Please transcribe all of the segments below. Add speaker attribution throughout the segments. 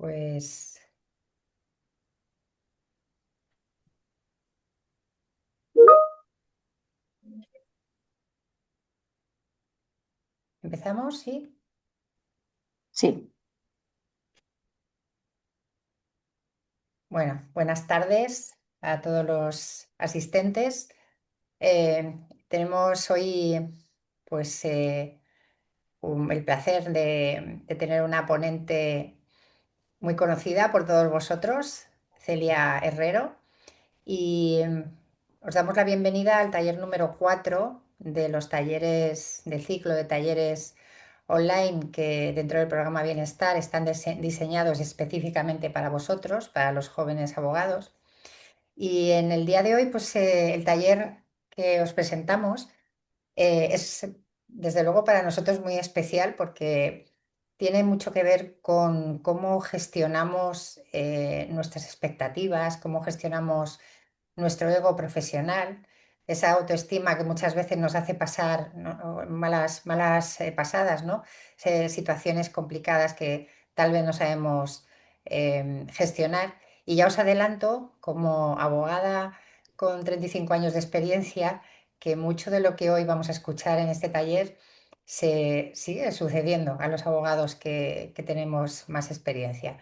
Speaker 1: Pues empezamos, ¿sí?
Speaker 2: Sí,
Speaker 1: Bueno, buenas tardes a todos los asistentes. Tenemos hoy, pues, el placer de tener una ponente muy conocida por todos vosotros, Celia Herrero, y os damos la bienvenida al taller número 4 de los talleres del ciclo de talleres online que dentro del programa Bienestar están diseñados específicamente para vosotros, para los jóvenes abogados. Y en el día de hoy, pues el taller que os presentamos es desde luego para nosotros muy especial porque tiene mucho que ver con cómo gestionamos nuestras expectativas, cómo gestionamos nuestro ego profesional, esa autoestima que muchas veces nos hace pasar, ¿no?, malas pasadas, ¿no? Situaciones complicadas que tal vez no sabemos gestionar. Y ya os adelanto, como abogada con 35 años de experiencia, que mucho de lo que hoy vamos a escuchar en este taller se sigue sucediendo a los abogados que tenemos más experiencia.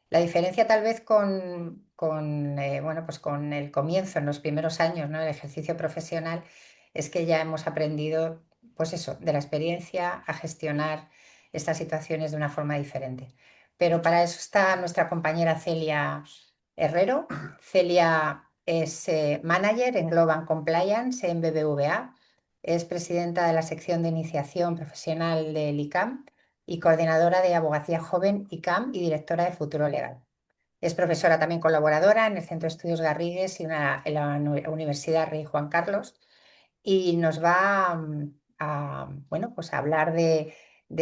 Speaker 1: La diferencia tal vez bueno, pues con el comienzo, en los primeros años, ¿no?, del ejercicio profesional, es que ya hemos aprendido, pues eso, de la experiencia a gestionar estas situaciones de una forma diferente. Pero para eso está nuestra compañera Celia Herrero. Celia es manager en Global Compliance en BBVA, es presidenta de la sección de iniciación profesional del ICAM y coordinadora de Abogacía Joven ICAM y directora de Futuro Legal. Es profesora también colaboradora en el Centro de Estudios Garrigues y en la Universidad Rey Juan Carlos, y nos va bueno, pues a hablar de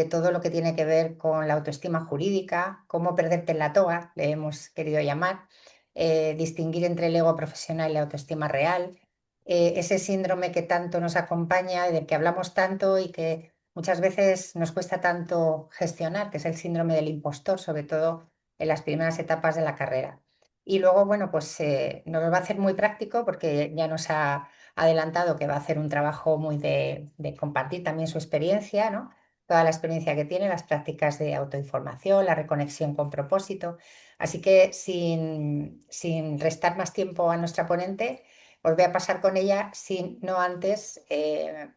Speaker 1: todo lo que tiene que ver con la autoestima jurídica, cómo perderte en la toga, le hemos querido llamar, distinguir entre el ego profesional y la autoestima real, ese síndrome que tanto nos acompaña, del que hablamos tanto y que muchas veces nos cuesta tanto gestionar, que es el síndrome del impostor, sobre todo en las primeras etapas de la carrera. Y luego, bueno, pues nos lo va a hacer muy práctico porque ya nos ha adelantado que va a hacer un trabajo muy de compartir también su experiencia, ¿no? Toda la experiencia que tiene, las prácticas de autoinformación, la reconexión con propósito. Así que sin restar más tiempo a nuestra ponente, os voy a pasar con ella, sin no antes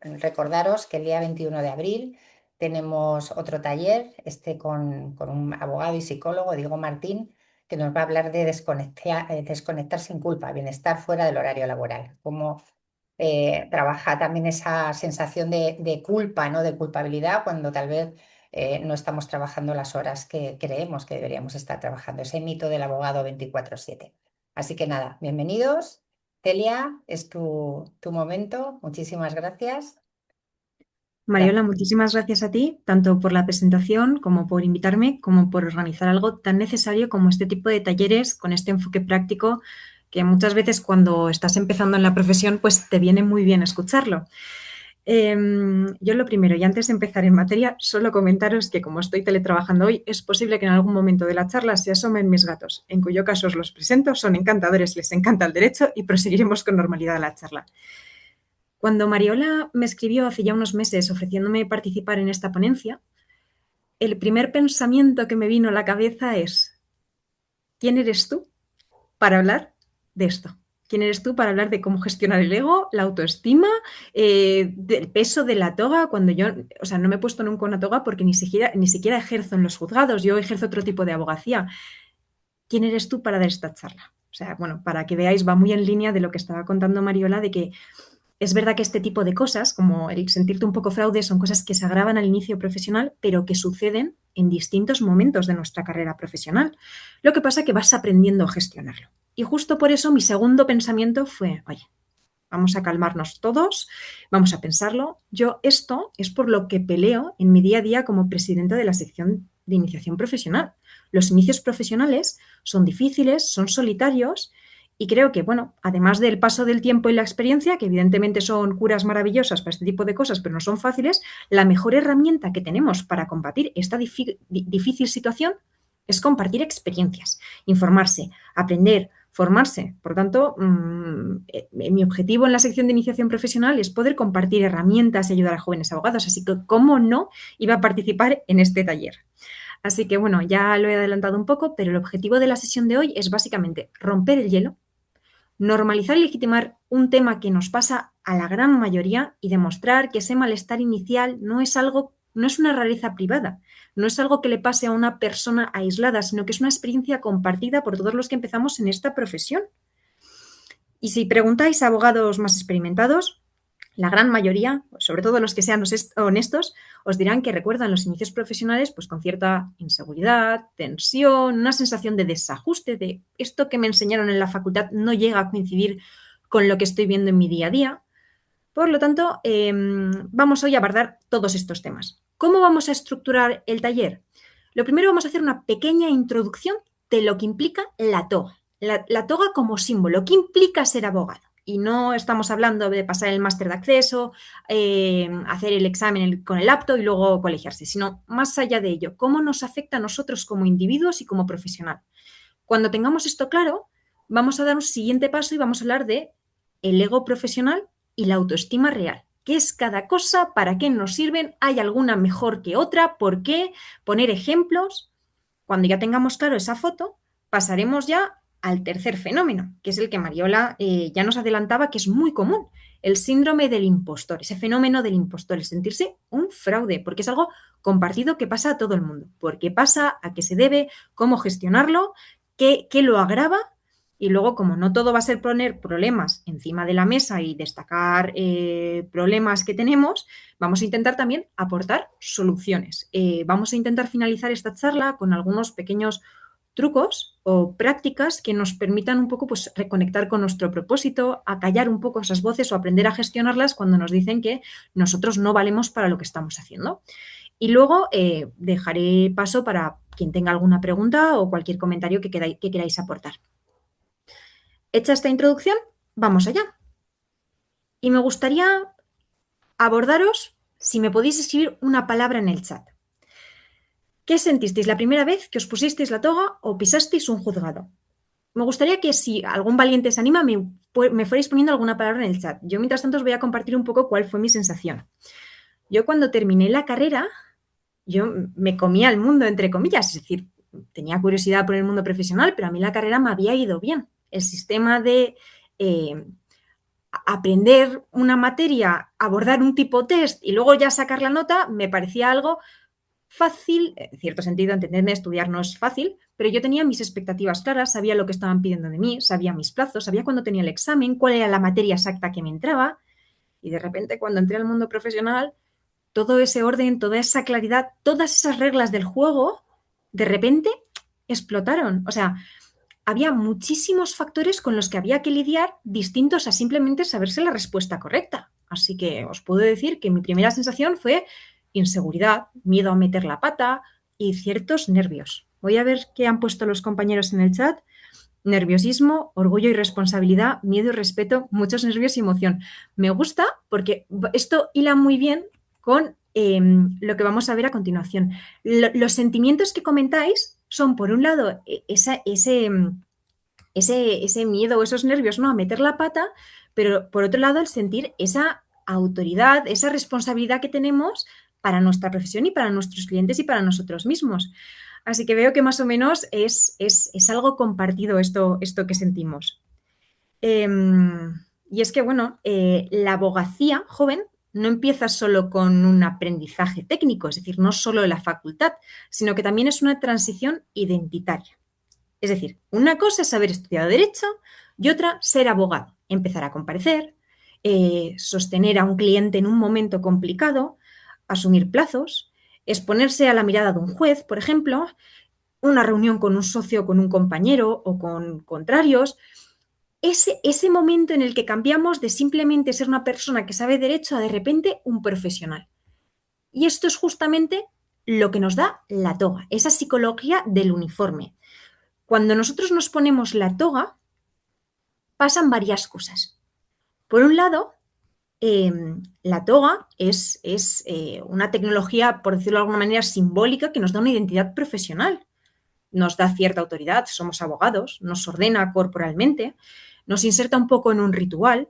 Speaker 1: recordaros que el día 21 de abril tenemos otro taller, con un abogado y psicólogo, Diego Martín, que nos va a hablar de desconectar sin culpa, bienestar fuera del horario laboral. Cómo trabaja también esa sensación de culpa, ¿no?, de culpabilidad, cuando tal vez no estamos trabajando las horas que creemos que deberíamos estar trabajando. Ese mito del abogado 24/7. Así que nada, bienvenidos. Celia, es tu momento. Muchísimas gracias.
Speaker 2: Mariola, muchísimas gracias a ti, tanto por la presentación como por invitarme, como por organizar algo tan necesario como este tipo de talleres con este enfoque práctico que muchas veces cuando estás empezando en la profesión, pues te viene muy bien escucharlo. Yo lo primero, y antes de empezar en materia, solo comentaros que como estoy teletrabajando hoy, es posible que en algún momento de la charla se asomen mis gatos, en cuyo caso os los presento, son encantadores, les encanta el derecho y proseguiremos con normalidad la charla. Cuando Mariola me escribió hace ya unos meses ofreciéndome participar en esta ponencia, el primer pensamiento que me vino a la cabeza es: ¿quién eres tú para hablar de esto? ¿Quién eres tú para hablar de cómo gestionar el ego, la autoestima, del peso de la toga? Cuando yo, o sea, no me he puesto nunca una toga porque ni siquiera ejerzo en los juzgados, yo ejerzo otro tipo de abogacía. ¿Quién eres tú para dar esta charla? O sea, bueno, para que veáis, va muy en línea de lo que estaba contando Mariola, de que es verdad que este tipo de cosas, como el sentirte un poco fraude, son cosas que se agravan al inicio profesional, pero que suceden en distintos momentos de nuestra carrera profesional. Lo que pasa es que vas aprendiendo a gestionarlo. Y justo por eso mi segundo pensamiento fue: oye, vamos a calmarnos todos, vamos a pensarlo. Yo esto es por lo que peleo en mi día a día como presidenta de la sección de iniciación profesional. Los inicios profesionales son difíciles, son solitarios, y creo que, bueno, además del paso del tiempo y la experiencia, que evidentemente son curas maravillosas para este tipo de cosas, pero no son fáciles, la mejor herramienta que tenemos para combatir esta difícil situación es compartir experiencias, informarse, aprender, formarse. Por lo tanto, mi objetivo en la sección de iniciación profesional es poder compartir herramientas y ayudar a jóvenes abogados. Así que, ¿cómo no iba a participar en este taller? Así que, bueno, ya lo he adelantado un poco, pero el objetivo de la sesión de hoy es básicamente romper el hielo, normalizar y legitimar un tema que nos pasa a la gran mayoría y demostrar que ese malestar inicial no es algo, no es una rareza privada, no es algo que le pase a una persona aislada, sino que es una experiencia compartida por todos los que empezamos en esta profesión. Y si preguntáis a abogados más experimentados, la gran mayoría, sobre todo los que sean honestos, os dirán que recuerdan los inicios profesionales pues con cierta inseguridad, tensión, una sensación de desajuste, de esto que me enseñaron en la facultad no llega a coincidir con lo que estoy viendo en mi día a día. Por lo tanto, vamos hoy a abordar todos estos temas. ¿Cómo vamos a estructurar el taller? Lo primero, vamos a hacer una pequeña introducción de lo que implica la toga. La toga como símbolo, ¿qué implica ser abogado? Y no estamos hablando de pasar el máster de acceso, hacer el examen con el apto y luego colegiarse, sino más allá de ello, cómo nos afecta a nosotros como individuos y como profesional. Cuando tengamos esto claro, vamos a dar un siguiente paso y vamos a hablar de el ego profesional y la autoestima real. ¿Qué es cada cosa? ¿Para qué nos sirven? ¿Hay alguna mejor que otra? ¿Por qué? Poner ejemplos. Cuando ya tengamos claro esa foto, pasaremos ya al tercer fenómeno, que es el que Mariola ya nos adelantaba, que es muy común, el síndrome del impostor, ese fenómeno del impostor, el sentirse un fraude, porque es algo compartido que pasa a todo el mundo. ¿Por qué pasa? ¿A qué se debe? ¿Cómo gestionarlo? ¿Qué lo agrava? Y luego, como no todo va a ser poner problemas encima de la mesa y destacar problemas que tenemos, vamos a intentar también aportar soluciones. Vamos a intentar finalizar esta charla con algunos pequeños trucos o prácticas que nos permitan un poco pues, reconectar con nuestro propósito, acallar un poco esas voces o aprender a gestionarlas cuando nos dicen que nosotros no valemos para lo que estamos haciendo. Y luego dejaré paso para quien tenga alguna pregunta o cualquier comentario que queráis aportar. Hecha esta introducción, vamos allá. Y me gustaría abordaros si me podéis escribir una palabra en el chat. ¿Qué sentisteis la primera vez que os pusisteis la toga o pisasteis un juzgado? Me gustaría que si algún valiente se anima, me fuerais poniendo alguna palabra en el chat. Yo, mientras tanto, os voy a compartir un poco cuál fue mi sensación. Yo, cuando terminé la carrera, yo me comía el mundo, entre comillas, es decir, tenía curiosidad por el mundo profesional, pero a mí la carrera me había ido bien. El sistema de aprender una materia, abordar un tipo test y luego ya sacar la nota, me parecía algo fácil, en cierto sentido, entenderme, estudiar no es fácil, pero yo tenía mis expectativas claras, sabía lo que estaban pidiendo de mí, sabía mis plazos, sabía cuándo tenía el examen, cuál era la materia exacta que me entraba, y de repente cuando entré al mundo profesional, todo ese orden, toda esa claridad, todas esas reglas del juego, de repente explotaron. O sea, había muchísimos factores con los que había que lidiar distintos a simplemente saberse la respuesta correcta. Así que os puedo decir que mi primera sensación fue inseguridad, miedo a meter la pata y ciertos nervios. Voy a ver qué han puesto los compañeros en el chat. Nerviosismo, orgullo y responsabilidad, miedo y respeto, muchos nervios y emoción. Me gusta porque esto hila muy bien con lo que vamos a ver a continuación. Los sentimientos que comentáis son, por un lado, ese miedo o esos nervios, ¿no?, a meter la pata, pero por otro lado, el sentir esa autoridad, esa responsabilidad que tenemos para nuestra profesión y para nuestros clientes y para nosotros mismos. Así que veo que más o menos es algo compartido esto que sentimos. Y es que, bueno, la abogacía joven no empieza solo con un aprendizaje técnico, es decir, no solo la facultad, sino que también es una transición identitaria. Es decir, una cosa es haber estudiado Derecho y otra ser abogado, empezar a comparecer, sostener a un cliente en un momento complicado, asumir plazos, exponerse a la mirada de un juez, por ejemplo, una reunión con un socio, con un compañero o con contrarios. Ese momento en el que cambiamos de simplemente ser una persona que sabe derecho a de repente un profesional. Y esto es justamente lo que nos da la toga, esa psicología del uniforme. Cuando nosotros nos ponemos la toga, pasan varias cosas. Por un lado, la toga es una tecnología, por decirlo de alguna manera, simbólica que nos da una identidad profesional. nos da cierta autoridad, somos abogados, nos ordena corporalmente, nos inserta un poco en un ritual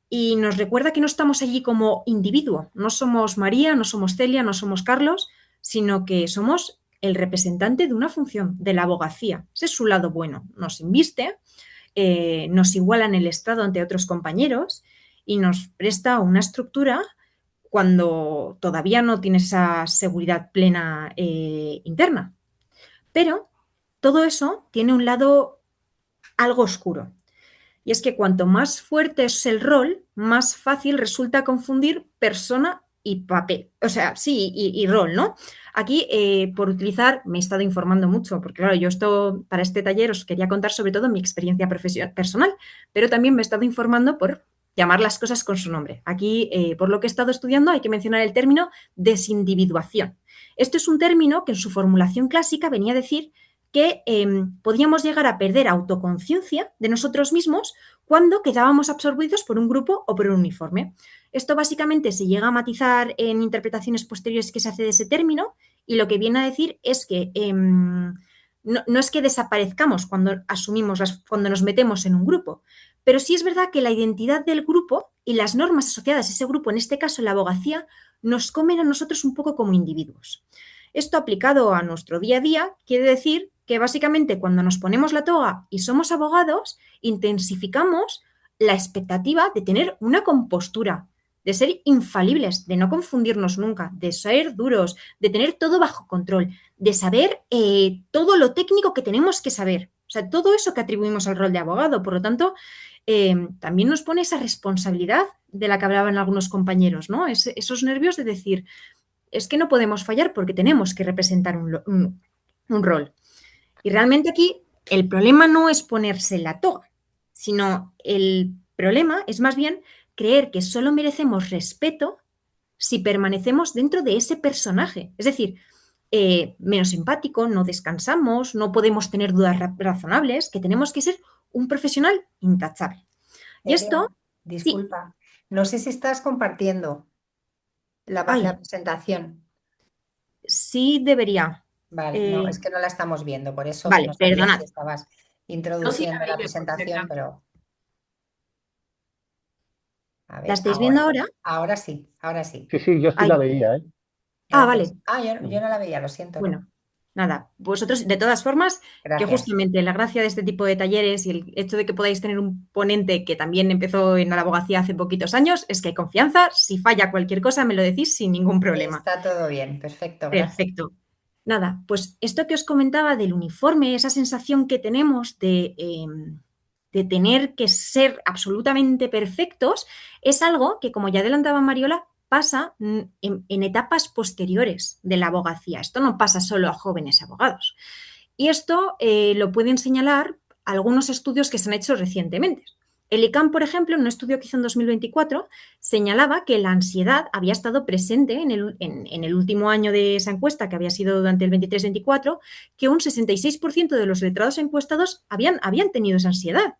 Speaker 2: y nos recuerda que no estamos allí como individuo, no somos María, no somos Celia, no somos Carlos, sino que somos el representante de una función, de la abogacía. Ese es su lado bueno. Nos inviste, nos iguala en el estado ante otros compañeros y nos presta una estructura cuando todavía no tienes esa seguridad plena interna. Pero todo eso tiene un lado algo oscuro. Y es que cuanto más fuerte es el rol, más fácil resulta confundir persona y papel. O sea, sí, y rol, ¿no? Aquí, por utilizar, me he estado informando mucho, porque claro, yo esto, para este taller os quería contar sobre todo mi experiencia personal, pero también me he estado informando por llamar las cosas con su nombre. Aquí, por lo que he estado estudiando, hay que mencionar el término desindividuación. Esto es un término que en su formulación clásica venía a decir que podíamos llegar a perder autoconciencia de nosotros mismos cuando quedábamos absorbidos por un grupo o por un uniforme. Esto básicamente se llega a matizar en interpretaciones posteriores que se hace de ese término y lo que viene a decir es que no es que desaparezcamos cuando asumimos, cuando nos metemos en un grupo, pero sí es verdad que la identidad del grupo y las normas asociadas a ese grupo, en este caso la abogacía, nos comen a nosotros un poco como individuos. Esto aplicado a nuestro día a día quiere decir que básicamente cuando nos ponemos la toga y somos abogados, intensificamos la expectativa de tener una compostura, de ser infalibles, de no confundirnos nunca, de ser duros, de tener todo bajo control, de saber todo lo técnico que tenemos que saber. O sea, todo eso que atribuimos al rol de abogado. Por lo tanto, también nos pone esa responsabilidad de la que hablaban algunos compañeros, ¿no? Esos nervios de decir, es que no podemos fallar porque tenemos que representar un rol. Y realmente aquí el problema no es ponerse la toga, sino el problema es más bien creer que solo merecemos respeto si permanecemos dentro de ese personaje. Es decir, menos empático, no descansamos, no podemos tener dudas razonables, que tenemos que ser un profesional intachable. Y
Speaker 1: Celia,
Speaker 2: esto, sí,
Speaker 1: disculpa, no sé si estás compartiendo la
Speaker 2: ay,
Speaker 1: presentación.
Speaker 2: sí debería.
Speaker 1: Vale, no,
Speaker 2: Eh,
Speaker 1: es que no la estamos viendo, por eso
Speaker 2: vale,
Speaker 1: no sabía si
Speaker 2: perdonad.
Speaker 1: estabas
Speaker 2: No, sí la
Speaker 1: introduciendo la
Speaker 2: veía por si
Speaker 1: presentación,
Speaker 2: acaso.
Speaker 1: pero a
Speaker 2: ¿La
Speaker 1: ver,
Speaker 2: estáis viendo
Speaker 1: ahora.
Speaker 2: ahora?
Speaker 1: Ahora sí, ahora sí.
Speaker 3: Sí, sí, yo sí la
Speaker 2: Ay,
Speaker 3: veía, ¿eh?
Speaker 1: Gracias.
Speaker 2: vale.
Speaker 1: Ah, yo
Speaker 3: Ujú.
Speaker 1: no la veía, lo siento, ¿no?
Speaker 2: Bueno, nada, vosotros, de todas formas, que
Speaker 1: Gracias.
Speaker 2: justamente la gracia de este tipo de talleres y el hecho de que podáis tener un ponente que también empezó en la abogacía hace poquitos años es que hay confianza. Si falla cualquier cosa, me lo decís sin ningún problema.
Speaker 1: Está todo bien, perfecto, gracias.
Speaker 2: Perfecto. Nada, pues esto que os comentaba del uniforme, esa sensación que tenemos de tener que ser absolutamente perfectos, es algo que, como ya adelantaba Mariola, pasa en etapas posteriores de la abogacía. Esto no pasa solo a jóvenes abogados. Y esto lo pueden señalar algunos estudios que se han hecho recientemente. El ICAM, por ejemplo, en un estudio que hizo en 2024, señalaba que la ansiedad había estado presente en el último año de esa encuesta, que había sido durante el 23-24, que un 66% de los letrados encuestados habían tenido esa ansiedad.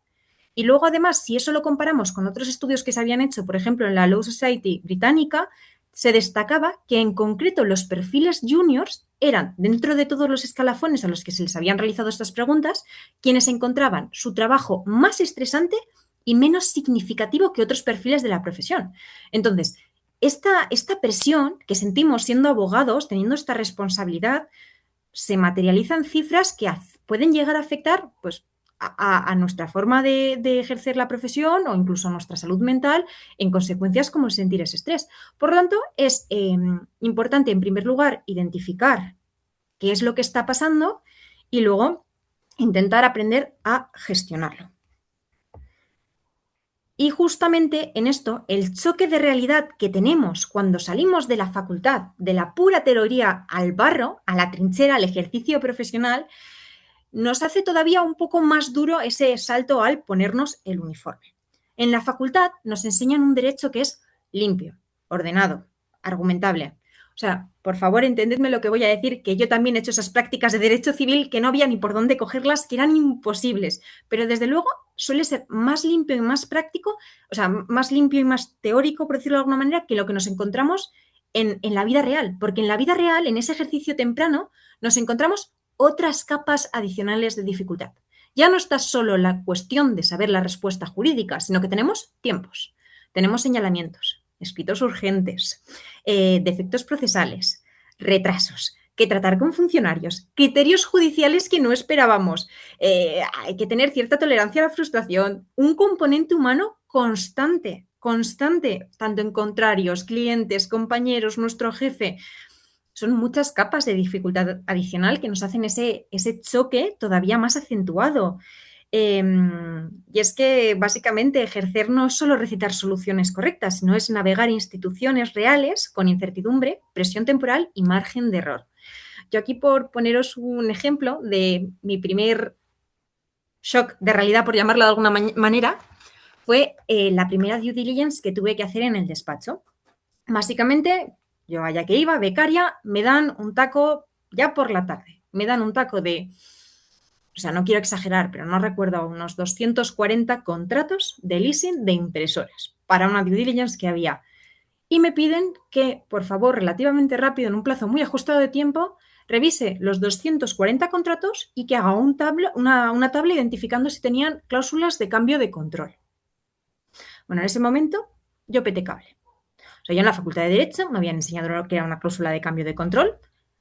Speaker 2: Y luego, además, si eso lo comparamos con otros estudios que se habían hecho, por ejemplo, en la Law Society británica, se destacaba que en concreto los perfiles juniors eran, dentro de todos los escalafones a los que se les habían realizado estas preguntas, quienes encontraban su trabajo más estresante y menos significativo que otros perfiles de la profesión. Entonces, esta presión que sentimos siendo abogados, teniendo esta responsabilidad, se materializa en cifras que pueden llegar a afectar pues, a nuestra forma de ejercer la profesión o incluso a nuestra salud mental en consecuencias como sentir ese estrés. Por lo tanto, es importante, en primer lugar, identificar qué es lo que está pasando y luego intentar aprender a gestionarlo. Y justamente en esto, el choque de realidad que tenemos cuando salimos de la facultad, de la pura teoría al barro, a la trinchera, al ejercicio profesional, nos hace todavía un poco más duro ese salto al ponernos el uniforme. En la facultad nos enseñan un derecho que es limpio, ordenado, argumentable. O sea, por favor, entendedme lo que voy a decir, que yo también he hecho esas prácticas de derecho civil que no había ni por dónde cogerlas, que eran imposibles, pero desde luego suele ser más limpio y más práctico, o sea, más limpio y más teórico, por decirlo de alguna manera, que lo que nos encontramos en la vida real, porque en la vida real, en ese ejercicio temprano, nos encontramos otras capas adicionales de dificultad. Ya no está solo la cuestión de saber la respuesta jurídica, sino que tenemos tiempos, tenemos señalamientos, escritos urgentes, defectos procesales, retrasos, que tratar con funcionarios, criterios judiciales que no esperábamos, hay que tener cierta tolerancia a la frustración, un componente humano constante, constante, tanto en contrarios, clientes, compañeros, nuestro jefe. Son muchas capas de dificultad adicional que nos hacen ese choque todavía más acentuado. Y es que básicamente ejercer no es solo recitar soluciones correctas, sino es navegar instituciones reales con incertidumbre, presión temporal y margen de error. Yo aquí, por poneros un ejemplo de mi primer shock de realidad, por llamarlo de alguna manera, fue la primera due diligence que tuve que hacer en el despacho. Básicamente, yo allá que iba, becaria, me dan un taco ya por la tarde. Me dan un taco de, o sea, no quiero exagerar, pero no recuerdo, unos 240 contratos de leasing de impresoras para una due diligence que había. Y me piden que, por favor, relativamente rápido, en un plazo muy ajustado de tiempo, revise los 240 contratos y que haga una tabla identificando si tenían cláusulas de cambio de control. Bueno, en ese momento yo peté cable. O sea, yo en la Facultad de Derecho me habían enseñado lo que era una cláusula de cambio de control,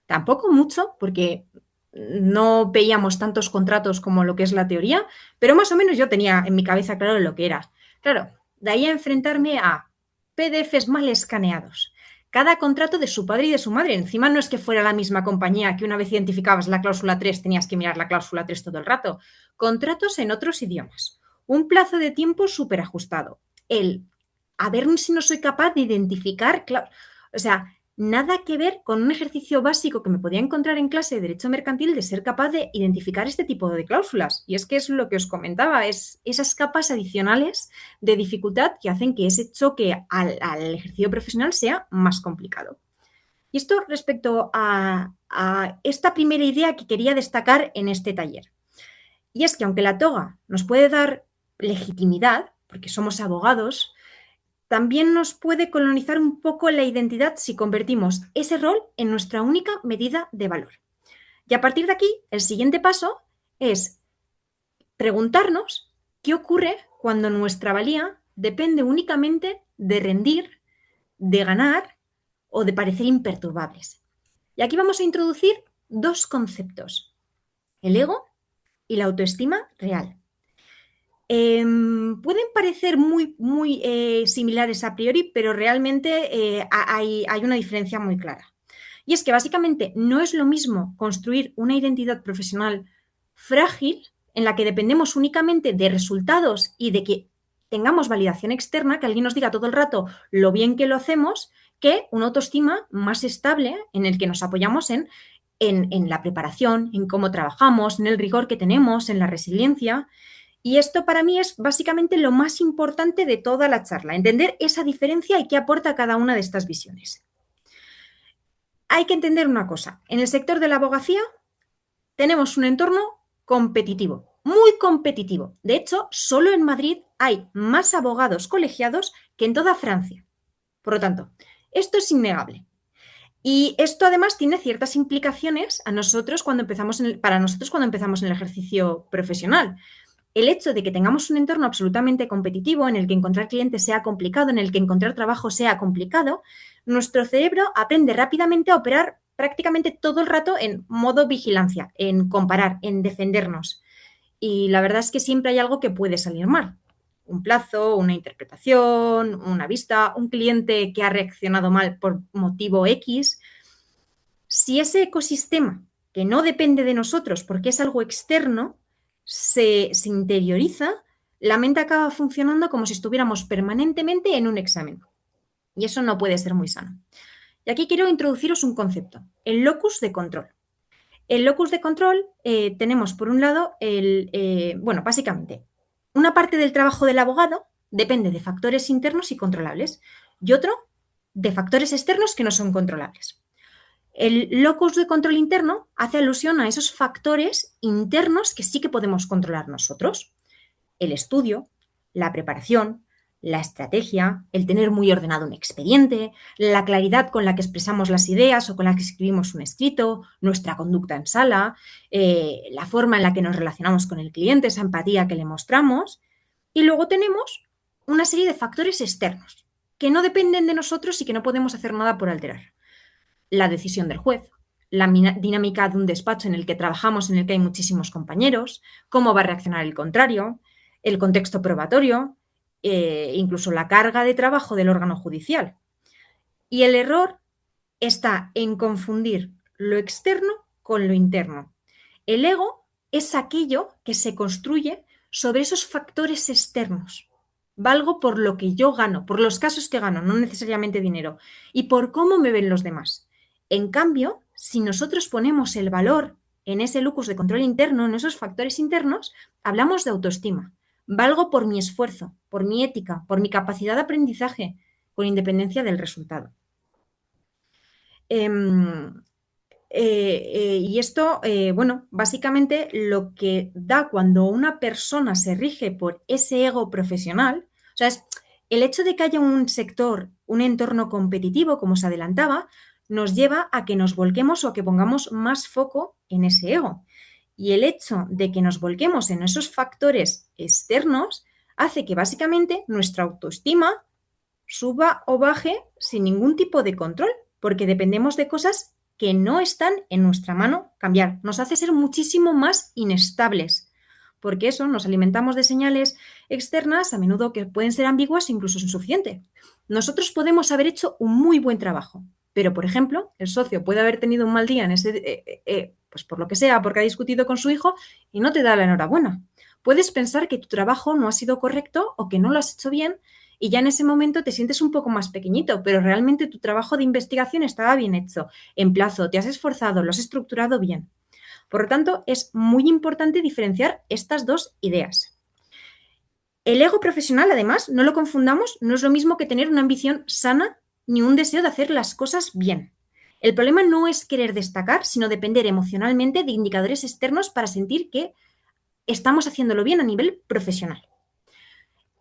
Speaker 2: tampoco mucho, porque no veíamos tantos contratos como lo que es la teoría, pero más o menos yo tenía en mi cabeza claro lo que era. Claro, de ahí a enfrentarme a PDFs mal escaneados, cada contrato de su padre y de su madre. Encima no es que fuera la misma compañía que una vez identificabas la cláusula 3 tenías que mirar la cláusula 3 todo el rato. Contratos en otros idiomas. Un plazo de tiempo súper ajustado. El a ver si no soy capaz de identificar, o sea, nada que ver con un ejercicio básico que me podía encontrar en clase de Derecho Mercantil de ser capaz de identificar este tipo de cláusulas. Y es que es lo que os comentaba, es esas capas adicionales de dificultad que hacen que ese choque al ejercicio profesional sea más complicado. Y esto respecto a esta primera idea que quería destacar en este taller. Y es que aunque la toga nos puede dar legitimidad, porque somos abogados, también nos puede colonizar un poco la identidad si convertimos ese rol en nuestra única medida de valor. Y a partir de aquí, el siguiente paso es preguntarnos qué ocurre cuando nuestra valía depende únicamente de rendir, de ganar o de parecer imperturbables. Y aquí vamos a introducir dos conceptos, el ego y la autoestima real. Pueden parecer muy similares a priori, pero realmente hay una diferencia muy clara. Y es que básicamente no es lo mismo construir una identidad profesional frágil en la que dependemos únicamente de resultados y de que tengamos validación externa, que alguien nos diga todo el rato lo bien que lo hacemos, que una autoestima más estable en el que nos apoyamos en la preparación, en cómo trabajamos, en el rigor que tenemos, en la resiliencia. Y esto para mí es básicamente lo más importante de toda la charla, entender esa diferencia y qué aporta cada una de estas visiones. Hay que entender una cosa, en el sector de la abogacía tenemos un entorno competitivo, muy competitivo. De hecho, solo en Madrid hay más abogados colegiados que en toda Francia. Por lo tanto, esto es innegable. Y esto además tiene ciertas implicaciones para nosotros cuando empezamos en el ejercicio profesional. El hecho de que tengamos un entorno absolutamente competitivo, en el que encontrar clientes sea complicado, en el que encontrar trabajo sea complicado, nuestro cerebro aprende rápidamente a operar prácticamente todo el rato en modo vigilancia, en comparar, en defendernos. Y la verdad es que siempre hay algo que puede salir mal. Un plazo, una interpretación, una vista, un cliente que ha reaccionado mal por motivo X. Si ese ecosistema, que no depende de nosotros porque es algo externo, se interioriza, la mente acaba funcionando como si estuviéramos permanentemente en un examen. Y eso no puede ser muy sano. Y aquí quiero introduciros un concepto, el locus de control. El locus de control tenemos, por un lado, básicamente, una parte del trabajo del abogado depende de factores internos y controlables y otro de factores externos que no son controlables. El locus de control interno hace alusión a esos factores internos que sí que podemos controlar nosotros. El estudio, la preparación, la estrategia, el tener muy ordenado un expediente, la claridad con la que expresamos las ideas o con la que escribimos un escrito, nuestra conducta en sala, la forma en la que nos relacionamos con el cliente, esa empatía que le mostramos. Y luego tenemos una serie de factores externos que no dependen de nosotros y que no podemos hacer nada por alterar. La decisión del juez, la dinámica de un despacho en el que trabajamos, en el que hay muchísimos compañeros, cómo va a reaccionar el contrario, el contexto probatorio, incluso la carga de trabajo del órgano judicial. Y el error está en confundir lo externo con lo interno. El ego es aquello que se construye sobre esos factores externos. Valgo por lo que yo gano, por los casos que gano, no necesariamente dinero, y por cómo me ven los demás. En cambio, si nosotros ponemos el valor en ese locus de control interno, en esos factores internos, hablamos de autoestima. Valgo por mi esfuerzo, por mi ética, por mi capacidad de aprendizaje, con independencia del resultado. Y esto, bueno, básicamente lo que da cuando una persona se rige por ese ego profesional, o sea, es el hecho de que haya un sector, un entorno competitivo, como se adelantaba, nos lleva a que nos volquemos o a que pongamos más foco en ese ego. Y el hecho de que nos volquemos en esos factores externos hace que básicamente nuestra autoestima suba o baje sin ningún tipo de control, porque dependemos de cosas que no están en nuestra mano cambiar. Nos hace ser muchísimo más inestables, porque eso nos alimentamos de señales externas, a menudo que pueden ser ambiguas e incluso insuficientes. Nosotros podemos haber hecho un muy buen trabajo, pero, por ejemplo, el socio puede haber tenido un mal día en pues por lo que sea, porque ha discutido con su hijo y no te da la enhorabuena. Puedes pensar que tu trabajo no ha sido correcto o que no lo has hecho bien y ya en ese momento te sientes un poco más pequeñito, pero realmente tu trabajo de investigación estaba bien hecho, en plazo, te has esforzado, lo has estructurado bien. Por lo tanto, es muy importante diferenciar estas dos ideas. El ego profesional, además, no lo confundamos, no es lo mismo que tener una ambición sana ni un deseo de hacer las cosas bien. El problema no es querer destacar, sino depender emocionalmente de indicadores externos para sentir que estamos haciéndolo bien a nivel profesional.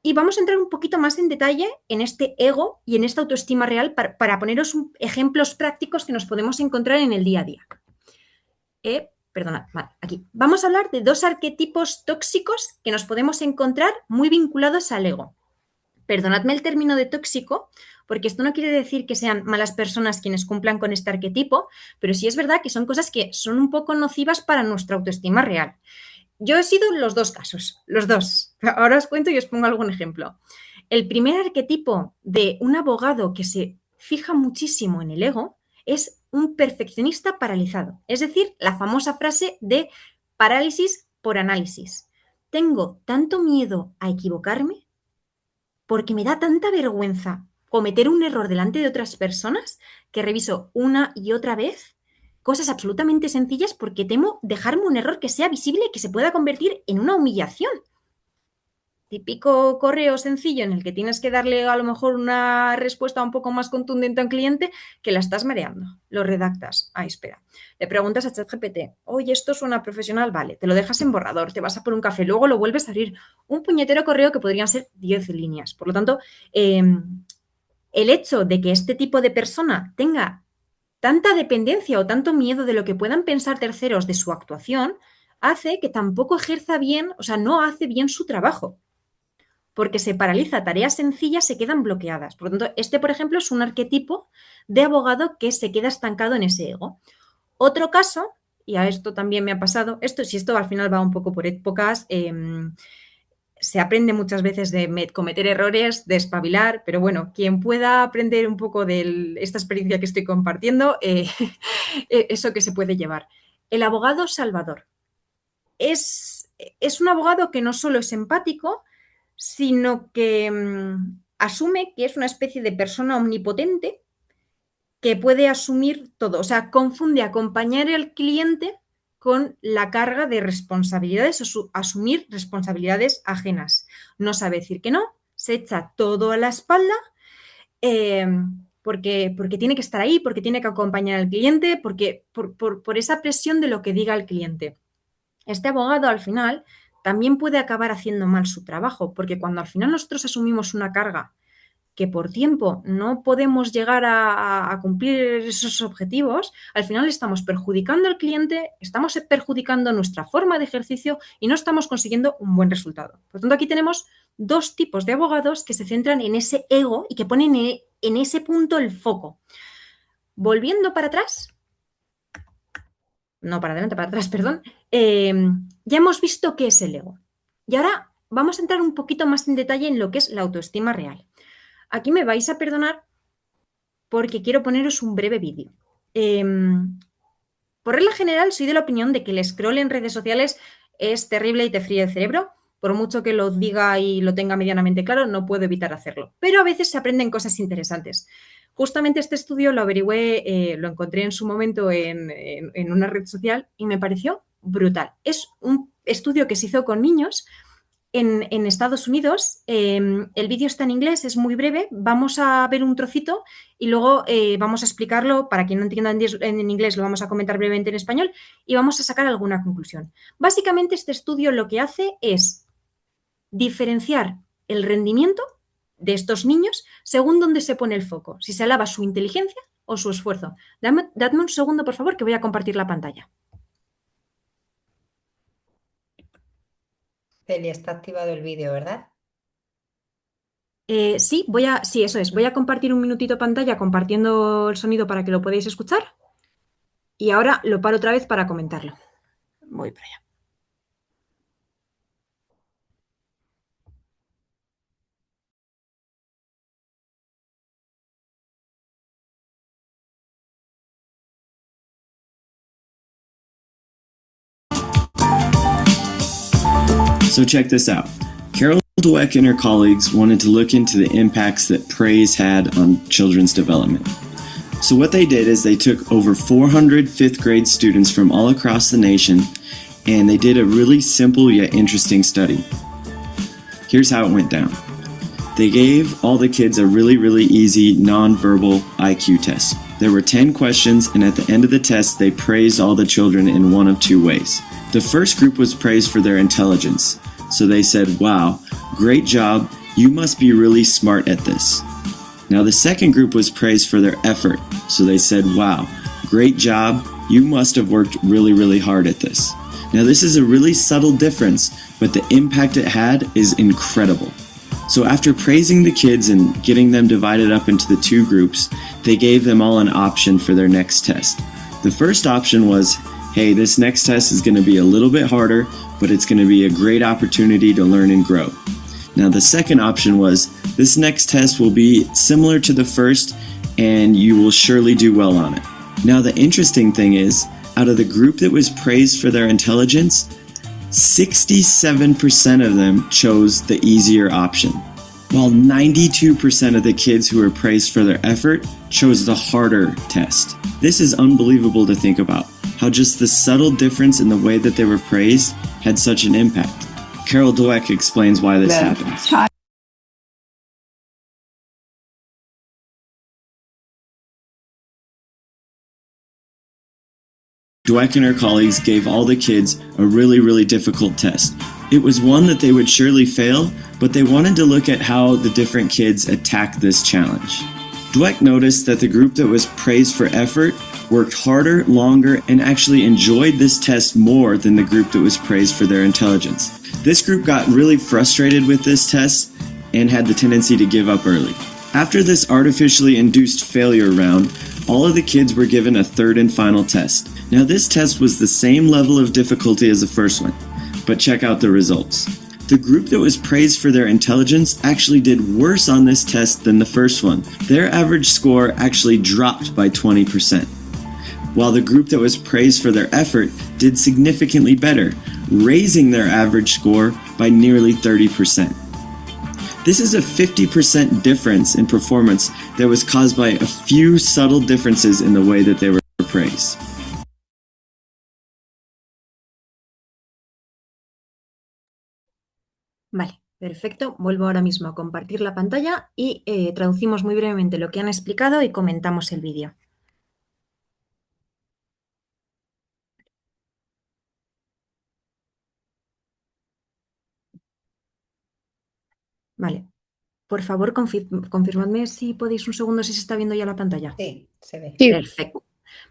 Speaker 2: Y vamos a entrar un poquito más en detalle en este ego y en esta autoestima real para poneros ejemplos prácticos que nos podemos encontrar en el día a día. Perdonad, vale, aquí. Vamos a hablar de dos arquetipos tóxicos que nos podemos encontrar muy vinculados al ego. Perdonadme el término de tóxico, porque esto no quiere decir que sean malas personas quienes cumplan con este arquetipo, pero sí es verdad que son cosas que son un poco nocivas para nuestra autoestima real. Yo he sido los dos casos, los dos. Ahora os cuento y os pongo algún ejemplo. El primer arquetipo de un abogado que se fija muchísimo en el ego es un perfeccionista paralizado. Es decir, la famosa frase de parálisis por análisis. Tengo tanto miedo a equivocarme porque me da tanta vergüenza cometer un error delante de otras personas que reviso una y otra vez cosas absolutamente sencillas porque temo dejarme un error que sea visible y que se pueda convertir en una humillación. Típico correo sencillo en el que tienes que darle a lo mejor una respuesta un poco más contundente a un cliente que la estás mareando. Lo redactas. Espera. Le preguntas a ChatGPT, oye, esto suena profesional, vale, te lo dejas en borrador, te vas a por un café, luego lo vuelves a abrir. Un puñetero correo que podrían ser 10 líneas. Por lo tanto, el hecho de que este tipo de persona tenga tanta dependencia o tanto miedo de lo que puedan pensar terceros de su actuación hace que tampoco ejerza bien, o sea, no hace bien su trabajo, porque se paraliza, tareas sencillas se quedan bloqueadas. Por lo tanto, este, por ejemplo, es un arquetipo de abogado que se queda estancado en ese ego. Otro caso, y a esto también me ha pasado, si esto al final va un poco por épocas, se aprende muchas veces de cometer errores, de espabilar, pero bueno, quien pueda aprender un poco de esta experiencia que estoy compartiendo, eso que se puede llevar. El abogado salvador. Es un abogado que no solo es empático, sino que asume que es una especie de persona omnipotente que puede asumir todo. O sea, confunde acompañar al cliente con la carga de responsabilidades o asumir responsabilidades ajenas. No sabe decir que no, se echa todo a la espalda eh, porque tiene que estar ahí, porque tiene que acompañar al cliente, por esa presión de lo que diga el cliente. Este abogado al final también puede acabar haciendo mal su trabajo, porque cuando al final nosotros asumimos una carga que por tiempo no podemos llegar a cumplir esos objetivos, al final estamos perjudicando al cliente, estamos perjudicando nuestra forma de ejercicio y no estamos consiguiendo un buen resultado. Por lo tanto, aquí tenemos dos tipos de abogados que se centran en ese ego y que ponen en ese punto el foco. Volviendo para atrás, no para adelante, para atrás, perdón, ya hemos visto qué es el ego. Y ahora vamos a entrar un poquito más en detalle en lo que es la autoestima real. Aquí me vais a perdonar porque quiero poneros un breve vídeo. Por regla general, soy de la opinión de que el scroll en redes sociales es terrible y te fríe el cerebro. Por mucho que lo diga y lo tenga medianamente claro, no puedo evitar hacerlo. Pero a veces se aprenden cosas interesantes. Justamente este estudio lo averigüé, lo encontré en su momento en una red social y me pareció brutal. Es un estudio que se hizo con niños en Estados Unidos. El vídeo está en inglés, es muy breve. Vamos a ver un trocito y luego vamos a explicarlo. Para quien no entienda en inglés, lo vamos a comentar brevemente en español y vamos a sacar alguna conclusión. Básicamente, este estudio lo que hace es diferenciar el rendimiento de estos niños según dónde se pone el foco, si se alaba su inteligencia o su esfuerzo. Dadme un segundo, por favor, que voy a compartir la pantalla.
Speaker 1: Celia, está activado el vídeo, ¿verdad?
Speaker 2: Sí, eso es. Voy a compartir un minutito pantalla compartiendo el sonido para que lo podáis escuchar. Y ahora lo paro otra vez para comentarlo. Voy para allá.
Speaker 3: So check this out. Carol Dweck and her colleagues wanted to look into the impacts that praise had on children's development. So what they did is they took over 400 fifth grade students from all across the nation and they did a really simple yet interesting study. Here's how it went down. They gave all the kids a really easy non-verbal IQ test. There were 10 questions, and at the end of the test, they praised all the children in one of two ways. The first group was praised for their intelligence. So they said, "Wow, great job, you must be really smart at this." Now the second group was praised for their effort. So they said, "Wow, great job, you must have worked really hard at this." Now this is a really subtle difference, but the impact it had is incredible. So after praising the kids and getting them divided up into the two groups, they gave them all an option for their next test. The first option was, hey, this next test is going to be a little bit harder, but it's going to be a great opportunity to learn and grow. Now the second option was, this next test will be similar to the first and you will surely do well on it. Now the interesting thing is, out of the group that was praised for their intelligence, 67% of them chose the easier option, while 92% of the kids who were praised for their effort chose the harder test. This is unbelievable to think about, how just the subtle difference in the way that they were praised had such an impact. Carol Dweck explains why this happens. Dweck and her colleagues gave all the kids a really difficult test. It was one that they would surely fail, but they wanted to look at how the different kids attacked this challenge. Dweck noticed that the group that was praised for effort worked harder, longer, and actually enjoyed this test more than the group that was praised for their intelligence. This group got really frustrated with this test and had the tendency to give up early. After this artificially induced failure round, all of the kids were given a third and final test. Now this test was the same level of difficulty as the first one, but check out the results. The group that was praised for their intelligence actually did worse on this test than the first one. Their average score actually dropped by 20%, while the group that was praised for their effort did significantly better, raising their average score by nearly 30%. This is a 50% difference in performance that was caused by a few subtle differences in the way that they were praised.
Speaker 2: Vale, perfecto. Vuelvo ahora mismo a compartir la pantalla y traducimos muy brevemente lo que han explicado y comentamos el vídeo. Vale. Por favor, confirmadme si podéis un segundo si se está viendo ya la pantalla.
Speaker 1: Sí, se ve.
Speaker 4: Sí.
Speaker 2: Perfecto.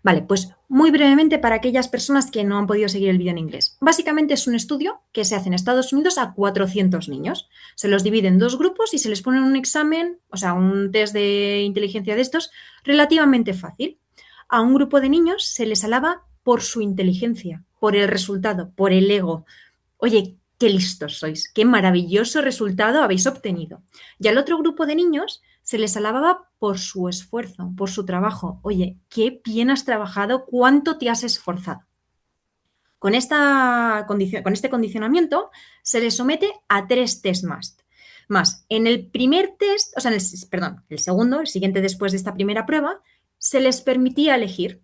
Speaker 2: Vale, pues muy brevemente para aquellas personas que no han podido seguir el vídeo en inglés. Básicamente es un estudio que se hace en Estados Unidos a 400 niños. Se los divide en dos grupos y se les pone un examen, o sea, un test de inteligencia de estos relativamente fácil. A un grupo de niños se les alaba por su inteligencia, por el resultado, por el ego. Oye, qué listos sois, qué maravilloso resultado habéis obtenido. Y al otro grupo de niños se les alababa por su esfuerzo, por su trabajo. Oye, qué bien has trabajado, cuánto te has esforzado. Con este condicionamiento se les somete a 3 test más. En el primer test, o sea, el segundo, el siguiente después de esta primera prueba, se les permitía elegir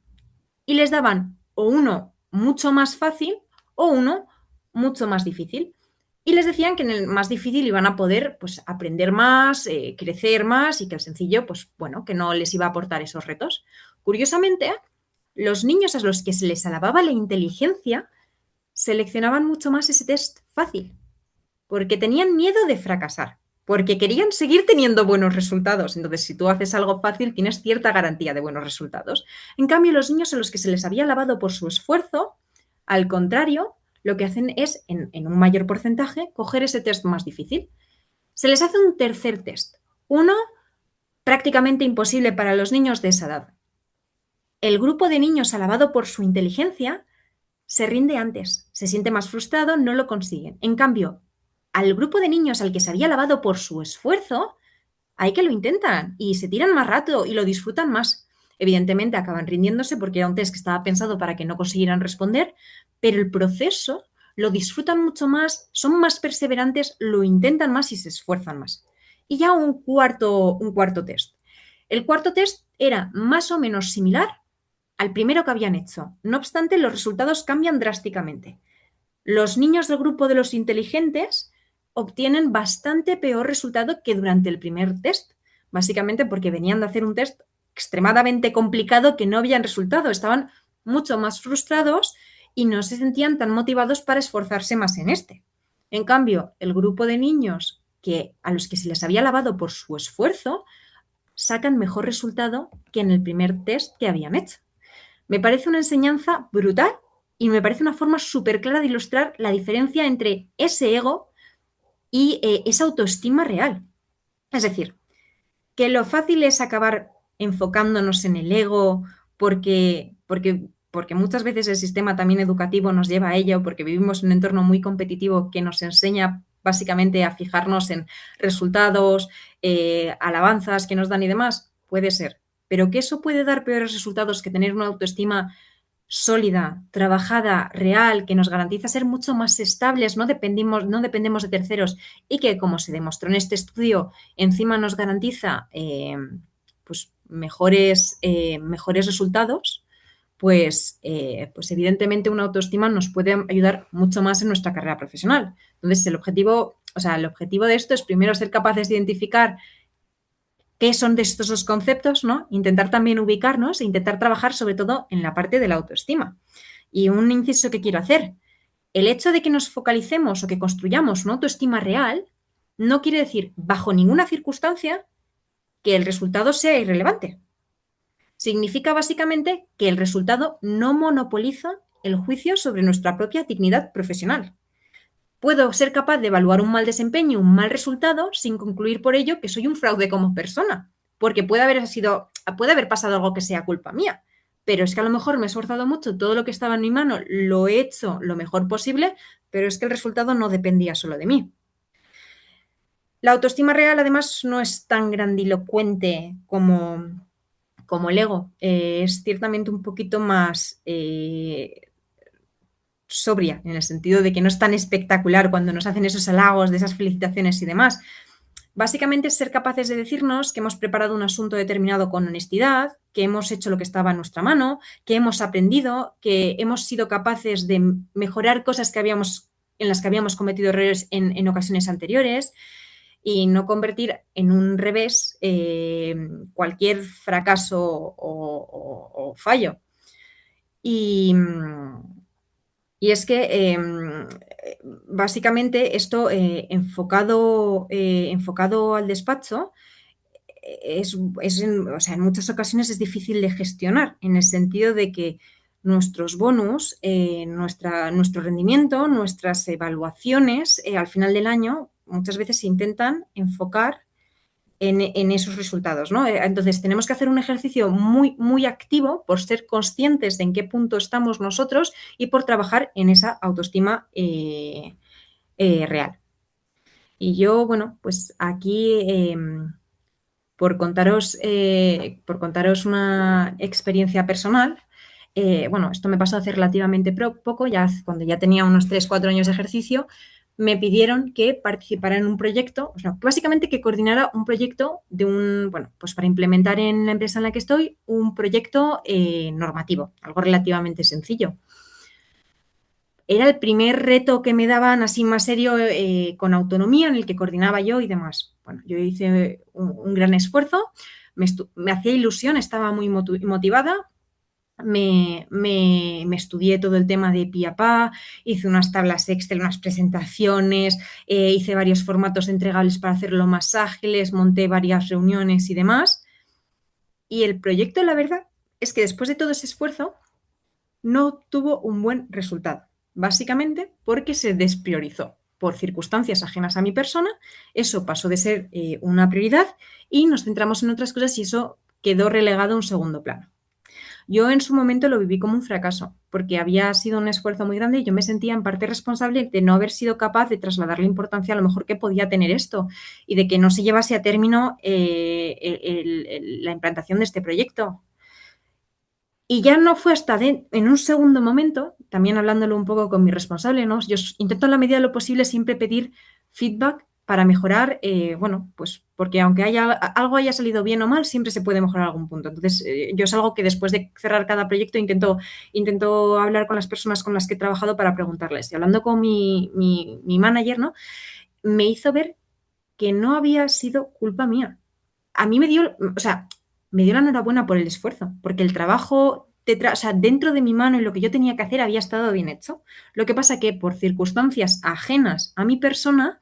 Speaker 2: y les daban o uno mucho más fácil o uno mucho más difícil. Y les decían que en el más difícil iban a poder pues, aprender más, crecer más y que el sencillo, pues bueno, que no les iba a aportar esos retos. Curiosamente, los niños a los que se les alababa la inteligencia seleccionaban mucho más ese test fácil, porque tenían miedo de fracasar, porque querían seguir teniendo buenos resultados. Entonces, si tú haces algo fácil, tienes cierta garantía de buenos resultados. En cambio, los niños a los que se les había alabado por su esfuerzo, al contrario, lo que hacen es, en un mayor porcentaje, coger ese test más difícil. Se les hace un tercer test, uno prácticamente imposible para los niños de esa edad. El grupo de niños alabado por su inteligencia se rinde antes, se siente más frustrado, no lo consiguen. En cambio, al grupo de niños al que se había alabado por su esfuerzo, hay que lo intentan y se tiran más rato y lo disfrutan más. Evidentemente acaban rindiéndose porque era un test que estaba pensado para que no consiguieran responder, pero el proceso lo disfrutan mucho más, son más perseverantes, lo intentan más y se esfuerzan más. Y ya un cuarto test. El cuarto test era más o menos similar al primero que habían hecho. No obstante, los resultados cambian drásticamente. Los niños del grupo de los inteligentes obtienen bastante peor resultado que durante el primer test, básicamente porque venían de hacer un test extremadamente complicado que no habían resultado, estaban mucho más frustrados y no se sentían tan motivados para esforzarse más en este. En cambio, el grupo de niños a los que se les había alabado por su esfuerzo sacan mejor resultado que en el primer test que habían hecho. Me parece una enseñanza brutal y me parece una forma súper clara de ilustrar la diferencia entre ese ego y esa autoestima real. Es decir, que lo fácil es acabar enfocándonos en el ego porque muchas veces el sistema también educativo nos lleva a ello, porque vivimos en un entorno muy competitivo que nos enseña básicamente a fijarnos en resultados, alabanzas que nos dan y demás. Puede ser, pero que eso puede dar peores resultados que tener una autoestima sólida, trabajada, real, que nos garantiza ser mucho más estables, no dependemos de terceros y que, como se demostró en este estudio, encima nos garantiza pues mejores resultados, pues evidentemente una autoestima nos puede ayudar mucho más en nuestra carrera profesional. Entonces, el objetivo de esto es primero ser capaces de identificar qué son de estos dos conceptos, ¿no? Intentar también ubicarnos e intentar trabajar sobre todo en la parte de la autoestima. Y un inciso que quiero hacer, el hecho de que nos focalicemos o que construyamos una autoestima real no quiere decir bajo ninguna circunstancia que el resultado sea irrelevante. Significa básicamente que el resultado no monopoliza el juicio sobre nuestra propia dignidad profesional. Puedo ser capaz de evaluar un mal desempeño, un mal resultado, sin concluir por ello que soy un fraude como persona, porque puede haber pasado algo que sea culpa mía, pero es que a lo mejor me he esforzado mucho, todo lo que estaba en mi mano lo he hecho lo mejor posible, pero es que el resultado no dependía solo de mí. La autoestima real, además, no es tan grandilocuente como el ego, es ciertamente un poquito más sobria, en el sentido de que no es tan espectacular cuando nos hacen esos halagos, de esas felicitaciones y demás. Básicamente es ser capaces de decirnos que hemos preparado un asunto determinado con honestidad, que hemos hecho lo que estaba en nuestra mano, que hemos aprendido, que hemos sido capaces de mejorar cosas en las que habíamos cometido errores en ocasiones anteriores y no convertir en un revés cualquier fracaso o fallo. Y es que básicamente esto enfocado al despacho o sea, en muchas ocasiones es difícil de gestionar, en el sentido de que nuestros bonus, nuestro rendimiento, nuestras evaluaciones al final del año, muchas veces se intentan enfocar en esos resultados, ¿no? Entonces, tenemos que hacer un ejercicio muy, muy activo por ser conscientes de en qué punto estamos nosotros y por trabajar en esa autoestima real. Y yo, bueno, pues aquí por contaros una experiencia personal, bueno, esto me pasó hace relativamente poco, ya cuando ya tenía unos 3 o 4 años de ejercicio, me pidieron que participara en un proyecto, o sea, básicamente que coordinara un proyecto bueno, pues para implementar en la empresa en la que estoy un proyecto normativo, algo relativamente sencillo. Era el primer reto que me daban así más serio con autonomía, en el que coordinaba yo y demás. Bueno, yo hice un gran esfuerzo, me hacía ilusión, estaba muy motivada, me estudié todo el tema de pi a pa, hice unas tablas Excel, unas presentaciones, hice varios formatos entregables para hacerlo más ágiles, monté varias reuniones y demás. Y el proyecto, la verdad, es que después de todo ese esfuerzo, no tuvo un buen resultado, básicamente porque se despriorizó por circunstancias ajenas a mi persona, eso pasó de ser una prioridad y nos centramos en otras cosas y eso quedó relegado a un segundo plano. Yo en su momento lo viví como un fracaso, porque había sido un esfuerzo muy grande y yo me sentía en parte responsable de no haber sido capaz de trasladar la importancia a lo mejor que podía tener esto y de que no se llevase a término la implantación de este proyecto. Y ya no fue hasta en un segundo momento, también hablándolo un poco con mi responsable, ¿no? Yo intento en la medida de lo posible siempre pedir feedback para mejorar, bueno, pues porque aunque algo haya salido bien o mal, siempre se puede mejorar algún punto. Entonces, yo es algo que después de cerrar cada proyecto intento hablar con las personas con las que he trabajado para preguntarles. Y hablando con mi manager, ¿no? Me hizo ver que no había sido culpa mía. A mí o sea, me dio la enhorabuena por el esfuerzo, porque el trabajo o sea, dentro de mi mano y lo que yo tenía que hacer había estado bien hecho. Lo que pasa que por circunstancias ajenas a mi persona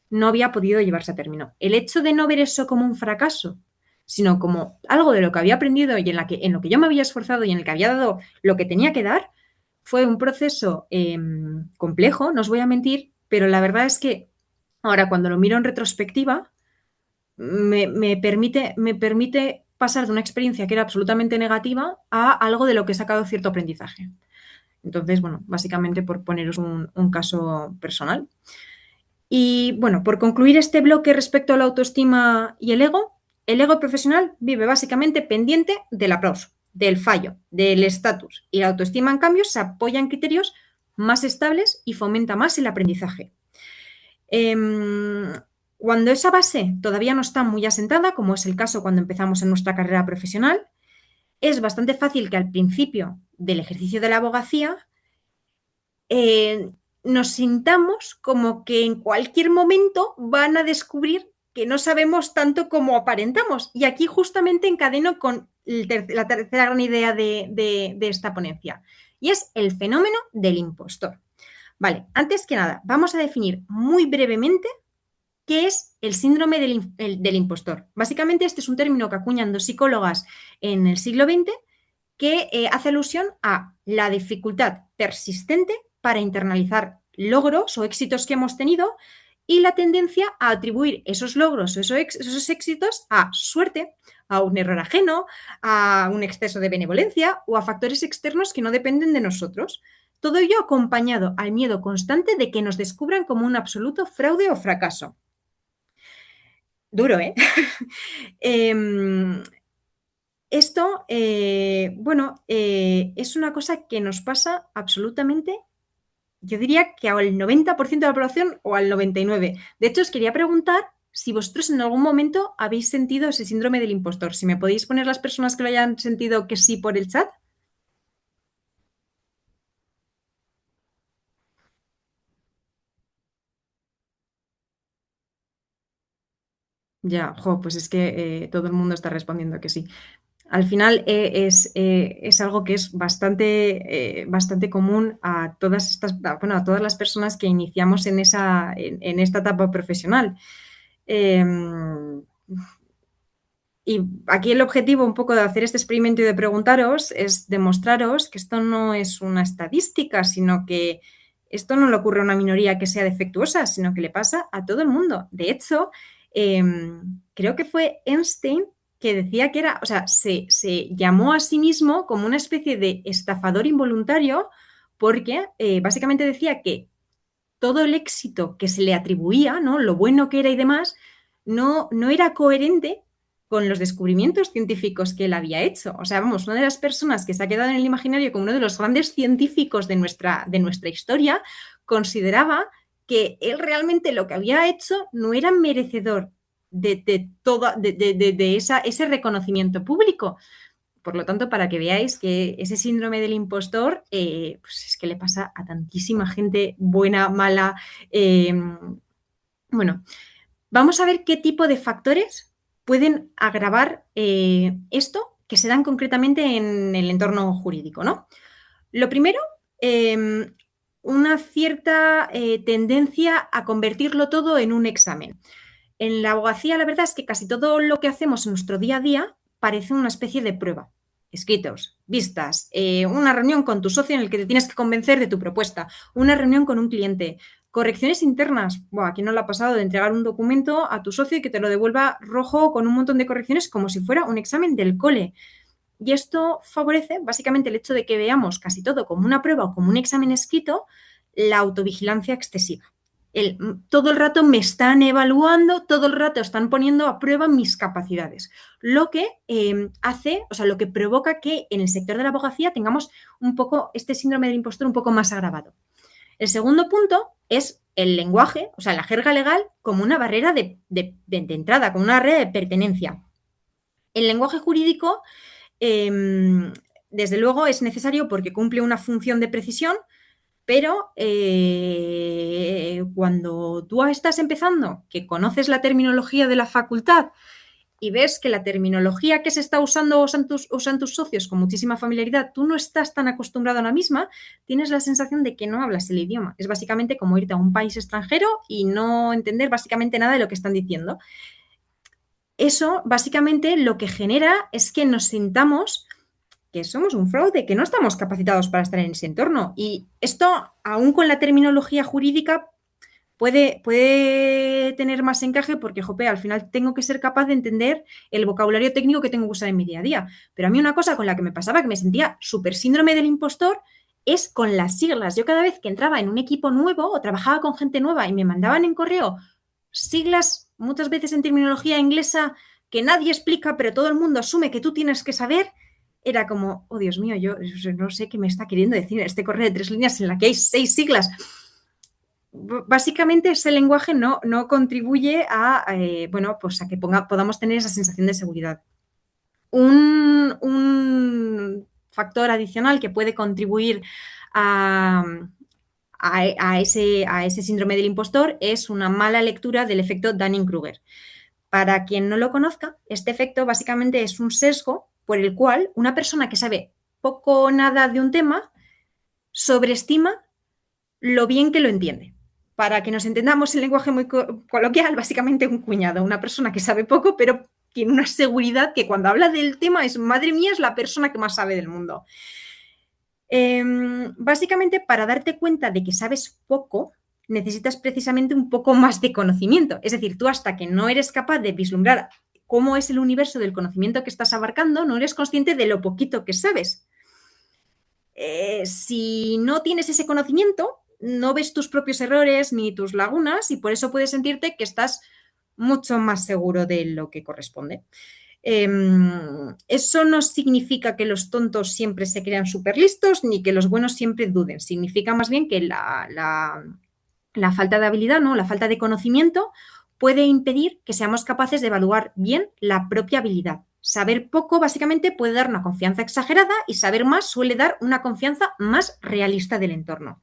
Speaker 2: no había podido llevarse a término. El hecho de no ver eso como un fracaso, sino como algo de lo que había aprendido y en lo que yo me había esforzado y en el que había dado lo que tenía que dar, fue un proceso complejo, no os voy a mentir, pero la verdad es que ahora cuando lo miro en retrospectiva, me permite pasar de una experiencia que era absolutamente negativa a algo de lo que he sacado cierto aprendizaje. Entonces, bueno, básicamente por poneros un caso personal. Y bueno, por concluir este bloque respecto a la autoestima y el ego profesional vive básicamente pendiente del aplauso, del fallo, del estatus. Y la autoestima, en cambio, se apoya en criterios más estables y fomenta más el aprendizaje. Cuando esa base todavía no está muy asentada, como es el caso cuando empezamos en nuestra carrera profesional, es bastante fácil que al principio del ejercicio de la abogacía eh, nos sintamos como que en cualquier momento van a descubrir que no sabemos tanto como aparentamos. Y aquí justamente encadeno con la tercera gran idea de esta ponencia, y es el fenómeno del impostor. Vale, antes que nada, vamos a definir muy brevemente qué es el síndrome del impostor. Básicamente, este es un término que acuñan dos psicólogas en el siglo XX que hace alusión a la dificultad persistente para internalizar logros o éxitos que hemos tenido y la tendencia a atribuir esos logros o esos éxitos a suerte, a un error ajeno, a un exceso de benevolencia o a factores externos que no dependen de nosotros. Todo ello acompañado al miedo constante de que nos descubran como un absoluto fraude o fracaso. Duro, ¿eh? Esto, bueno, es una cosa que nos pasa absolutamente, yo diría que al 90% de la población o al 99%. De hecho, os quería preguntar si vosotros en algún momento habéis sentido ese síndrome del impostor. Si me podéis poner las personas que lo hayan sentido que sí por el chat. Ya, jo, pues es que todo el mundo está respondiendo que sí. Al final es algo que es bastante común a todas a todas las personas que iniciamos en esta etapa profesional. Y aquí el objetivo un poco de hacer este experimento y de preguntaros es demostraros que esto no es una estadística, sino que esto no le ocurre a una minoría que sea defectuosa, sino que le pasa a todo el mundo. De hecho, creo que fue Einstein que decía que era, o sea, se llamó a sí mismo como una especie de estafador involuntario porque básicamente decía que todo el éxito que se le atribuía, ¿no? Lo bueno que era y demás, no era coherente con los descubrimientos científicos que él había hecho. O sea, vamos, una de las personas que se ha quedado en el imaginario como uno de los grandes científicos de nuestra historia, consideraba que él realmente lo que había hecho no era merecedor de ese reconocimiento público. Por lo tanto, para que veáis que ese síndrome del impostor, pues es que le pasa a tantísima gente buena, mala. Bueno, vamos a ver qué tipo de factores pueden agravar esto que se dan concretamente en el entorno jurídico, ¿no? Lo primero, una cierta tendencia a convertirlo todo en un examen. En la abogacía, la verdad es que casi todo lo que hacemos en nuestro día a día parece una especie de prueba. Escritos, vistas, una reunión con tu socio en el que te tienes que convencer de tu propuesta, una reunión con un cliente, correcciones internas. ¿A quién no le ha pasado de entregar un documento a tu socio y que te lo devuelva rojo con un montón de correcciones como si fuera un examen del cole? Y esto favorece básicamente el hecho de que veamos casi todo como una prueba o como un examen escrito, la autovigilancia excesiva. Todo el rato me están evaluando, todo el rato están poniendo a prueba mis capacidades, lo que lo que provoca que en el sector de la abogacía tengamos un poco este síndrome del impostor un poco más agravado. El segundo punto es el lenguaje, o sea, la jerga legal como una barrera de entrada, como una barrera de pertenencia. El lenguaje jurídico, desde luego, es necesario porque cumple una función de precisión, pero cuando tú estás empezando, que conoces la terminología de la facultad y ves que la terminología que se está usando usan tus socios con muchísima familiaridad, tú no estás tan acostumbrado a la misma, tienes la sensación de que no hablas el idioma. Es básicamente como irte a un país extranjero y no entender básicamente nada de lo que están diciendo. Eso básicamente lo que genera es que nos sintamos que somos un fraude, que no estamos capacitados para estar en ese entorno. Y esto, aún con la terminología jurídica, puede tener más encaje porque, jope, al final tengo que ser capaz de entender el vocabulario técnico que tengo que usar en mi día a día. Pero a mí una cosa con la que me pasaba, que me sentía súper síndrome del impostor, es con las siglas. Yo cada vez que entraba en un equipo nuevo o trabajaba con gente nueva y me mandaban en correo siglas, muchas veces en terminología inglesa, que nadie explica, pero todo el mundo asume que tú tienes que saber, era como, oh Dios mío, yo no sé qué me está queriendo decir este correo de 3 líneas en la que hay 6 siglas. Básicamente ese lenguaje no contribuye a, pues a que podamos tener esa sensación de seguridad. Un factor adicional que puede contribuir a ese síndrome del impostor es una mala lectura del efecto Dunning-Kruger. Para quien no lo conozca, este efecto básicamente es un sesgo por el cual una persona que sabe poco o nada de un tema sobreestima lo bien que lo entiende. Para que nos entendamos en lenguaje muy coloquial, básicamente un cuñado, una persona que sabe poco, pero tiene una seguridad que cuando habla del tema es, madre mía, es la persona que más sabe del mundo. Básicamente, para darte cuenta de que sabes poco, necesitas precisamente un poco más de conocimiento. Es decir, tú hasta que no eres capaz de vislumbrar cómo es el universo del conocimiento que estás abarcando, no eres consciente de lo poquito que sabes. Si no tienes ese conocimiento, no ves tus propios errores ni tus lagunas y por eso puedes sentirte que estás mucho más seguro de lo que corresponde. Eso no significa que los tontos siempre se crean súper listos ni que los buenos siempre duden. Significa más bien que la falta de habilidad, ¿no? La falta de conocimiento puede impedir que seamos capaces de evaluar bien la propia habilidad. Saber poco básicamente puede dar una confianza exagerada y saber más suele dar una confianza más realista del entorno.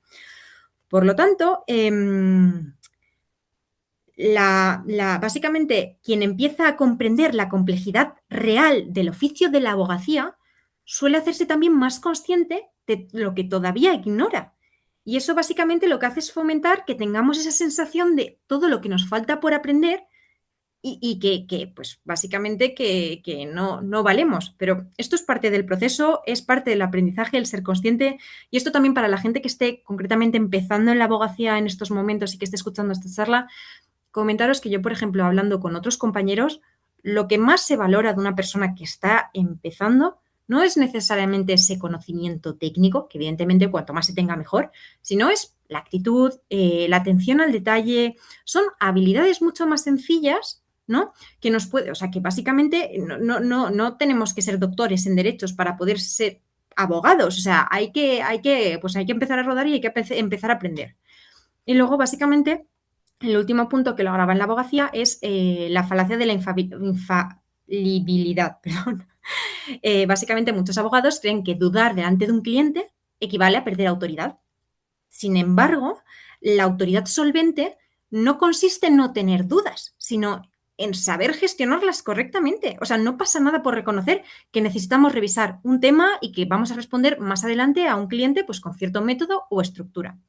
Speaker 2: Por lo tanto, básicamente quien empieza a comprender la complejidad real del oficio de la abogacía suele hacerse también más consciente de lo que todavía ignora. Y eso básicamente lo que hace es fomentar que tengamos esa sensación de todo lo que nos falta por aprender y que, pues básicamente que no valemos. Pero esto es parte del proceso, es parte del aprendizaje, el ser consciente. Y esto también para la gente que esté concretamente empezando en la abogacía en estos momentos y que esté escuchando esta charla, comentaros que yo, por ejemplo, hablando con otros compañeros, lo que más se valora de una persona que está empezando no es necesariamente ese conocimiento técnico, que evidentemente cuanto más se tenga mejor, sino es la actitud, la atención al detalle, son habilidades mucho más sencillas, ¿no? Que nos puede, o sea, que básicamente no tenemos que ser doctores en derechos para poder ser abogados, o sea, hay que empezar a rodar y hay que empezar a aprender. Y luego, básicamente, el último punto que lo graba en la abogacía es la falacia de la infalibilidad. Perdón. Básicamente, muchos abogados creen que dudar delante de un cliente equivale a perder autoridad. Sin embargo, la autoridad solvente no consiste en no tener dudas, sino en saber gestionarlas correctamente. O sea, no pasa nada por reconocer que necesitamos revisar un tema y que vamos a responder más adelante a un cliente pues, con cierto método o estructura.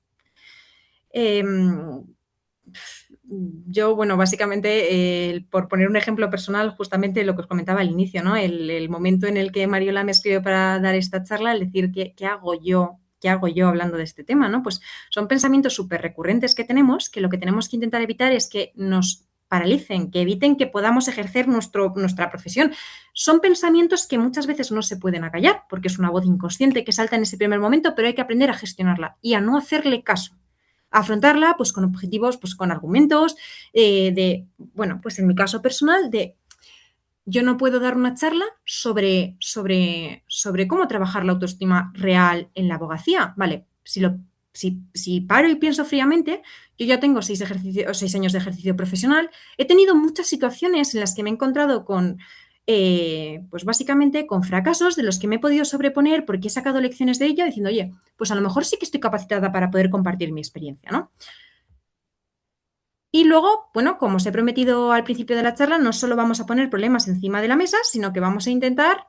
Speaker 2: Yo, bueno, básicamente, por poner un ejemplo personal, justamente lo que os comentaba al inicio, ¿no? El momento en el que Mariola me escribió para dar esta charla, el decir, ¿qué hago yo? ¿Qué hago yo hablando de este tema? ¿No? Pues son pensamientos súper recurrentes que tenemos, que lo que tenemos que intentar evitar es que nos paralicen, que eviten que podamos ejercer nuestra profesión. Son pensamientos que muchas veces no se pueden acallar, porque es una voz inconsciente que salta en ese primer momento, pero hay que aprender a gestionarla y a no hacerle caso. Afrontarla pues con objetivos, pues con argumentos, bueno, pues en mi caso personal, yo no puedo dar una charla sobre cómo trabajar la autoestima real en la abogacía, ¿vale? Si paro y pienso fríamente, yo ya tengo 6 años de ejercicio profesional, he tenido muchas situaciones en las que me he encontrado con, pues básicamente con fracasos de los que me he podido sobreponer porque he sacado lecciones de ello diciendo, oye, pues a lo mejor sí que estoy capacitada para poder compartir mi experiencia, ¿no? Y luego, bueno, como os he prometido al principio de la charla, no solo vamos a poner problemas encima de la mesa, sino que vamos a intentar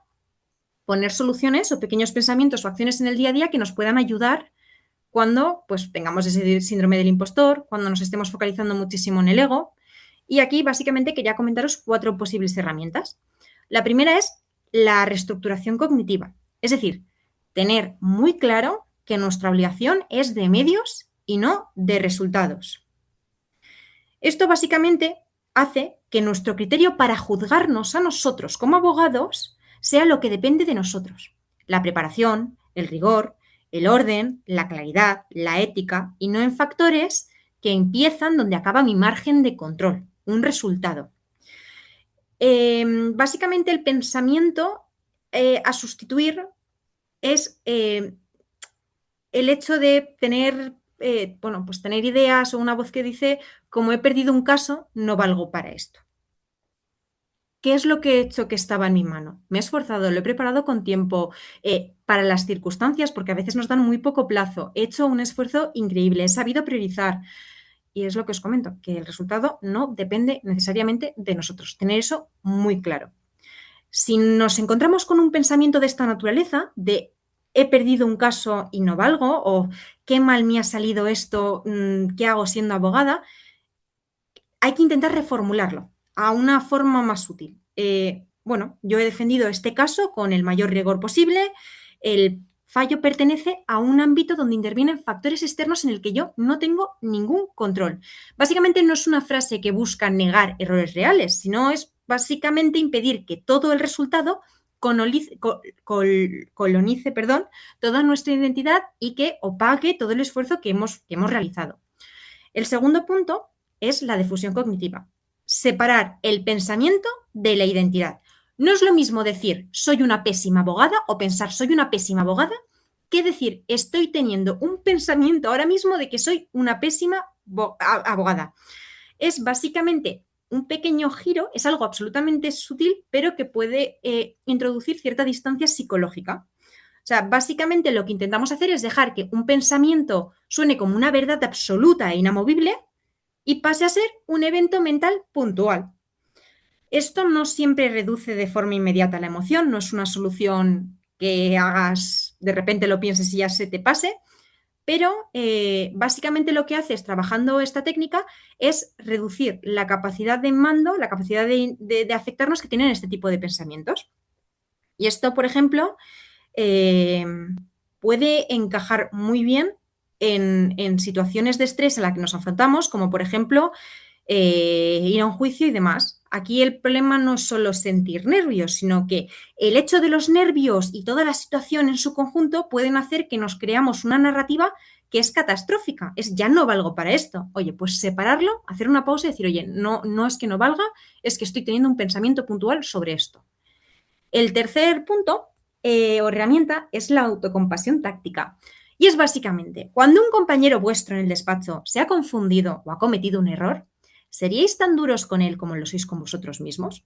Speaker 2: poner soluciones o pequeños pensamientos o acciones en el día a día que nos puedan ayudar cuando pues, tengamos ese síndrome del impostor, cuando nos estemos focalizando muchísimo en el ego. Y aquí, básicamente, quería comentaros 4 posibles herramientas. La primera es la reestructuración cognitiva, es decir, tener muy claro que nuestra obligación es de medios y no de resultados. Esto básicamente hace que nuestro criterio para juzgarnos a nosotros como abogados sea lo que depende de nosotros. La preparación, el rigor, el orden, la claridad, la ética, y no en factores que empiezan donde acaba mi margen de control, un resultado. Básicamente el pensamiento a sustituir es el hecho de tener, bueno, pues tener ideas o una voz que dice, como he perdido un caso, no valgo para esto. ¿Qué es lo que he hecho que estaba en mi mano? Me he esforzado, lo he preparado con tiempo para las circunstancias, porque a veces nos dan muy poco plazo. He hecho un esfuerzo increíble, he sabido priorizar. Y es lo que os comento, que el resultado no depende necesariamente de nosotros. Tener eso muy claro. Si nos encontramos con un pensamiento de esta naturaleza, de he perdido un caso y no valgo, o qué mal me ha salido esto, ¿qué hago siendo abogada? Hay que intentar reformularlo a una forma más útil. Bueno, yo he defendido este caso con el mayor rigor posible. El fallo pertenece a un ámbito donde intervienen factores externos en el que yo no tengo ningún control. Básicamente no es una frase que busca negar errores reales, sino es básicamente impedir que todo el resultado colonice toda nuestra identidad y que opaque todo el esfuerzo que hemos realizado. El segundo punto es la difusión cognitiva. Separar el pensamiento de la identidad. No es lo mismo decir soy una pésima abogada o pensar soy una pésima abogada que decir estoy teniendo un pensamiento ahora mismo de que soy una pésima abogada. Es básicamente un pequeño giro, es algo absolutamente sutil, pero que puede introducir cierta distancia psicológica. O sea, básicamente lo que intentamos hacer es dejar que un pensamiento suene como una verdad absoluta e inamovible y pase a ser un evento mental puntual. Esto no siempre reduce de forma inmediata la emoción, no es una solución que hagas, de repente lo pienses y ya se te pase, pero básicamente lo que haces trabajando esta técnica es reducir la capacidad de mando, la capacidad de afectarnos que tienen este tipo de pensamientos. Y esto, por ejemplo, eh, puede encajar muy bien en situaciones de estrés a las que nos afrontamos, como por ejemplo ir a un juicio y demás. Aquí el problema no es solo sentir nervios, sino que el hecho de los nervios y toda la situación en su conjunto pueden hacer que nos creamos una narrativa que es catastrófica. Es ya no valgo para esto. Oye, pues separarlo, hacer una pausa y decir, oye, no, no es que no valga, es que estoy teniendo un pensamiento puntual sobre esto. El tercer punto o herramienta es la autocompasión táctica. Y es básicamente, cuando un compañero vuestro en el despacho se ha confundido o ha cometido un error, ¿seríais tan duros con él como lo sois con vosotros mismos?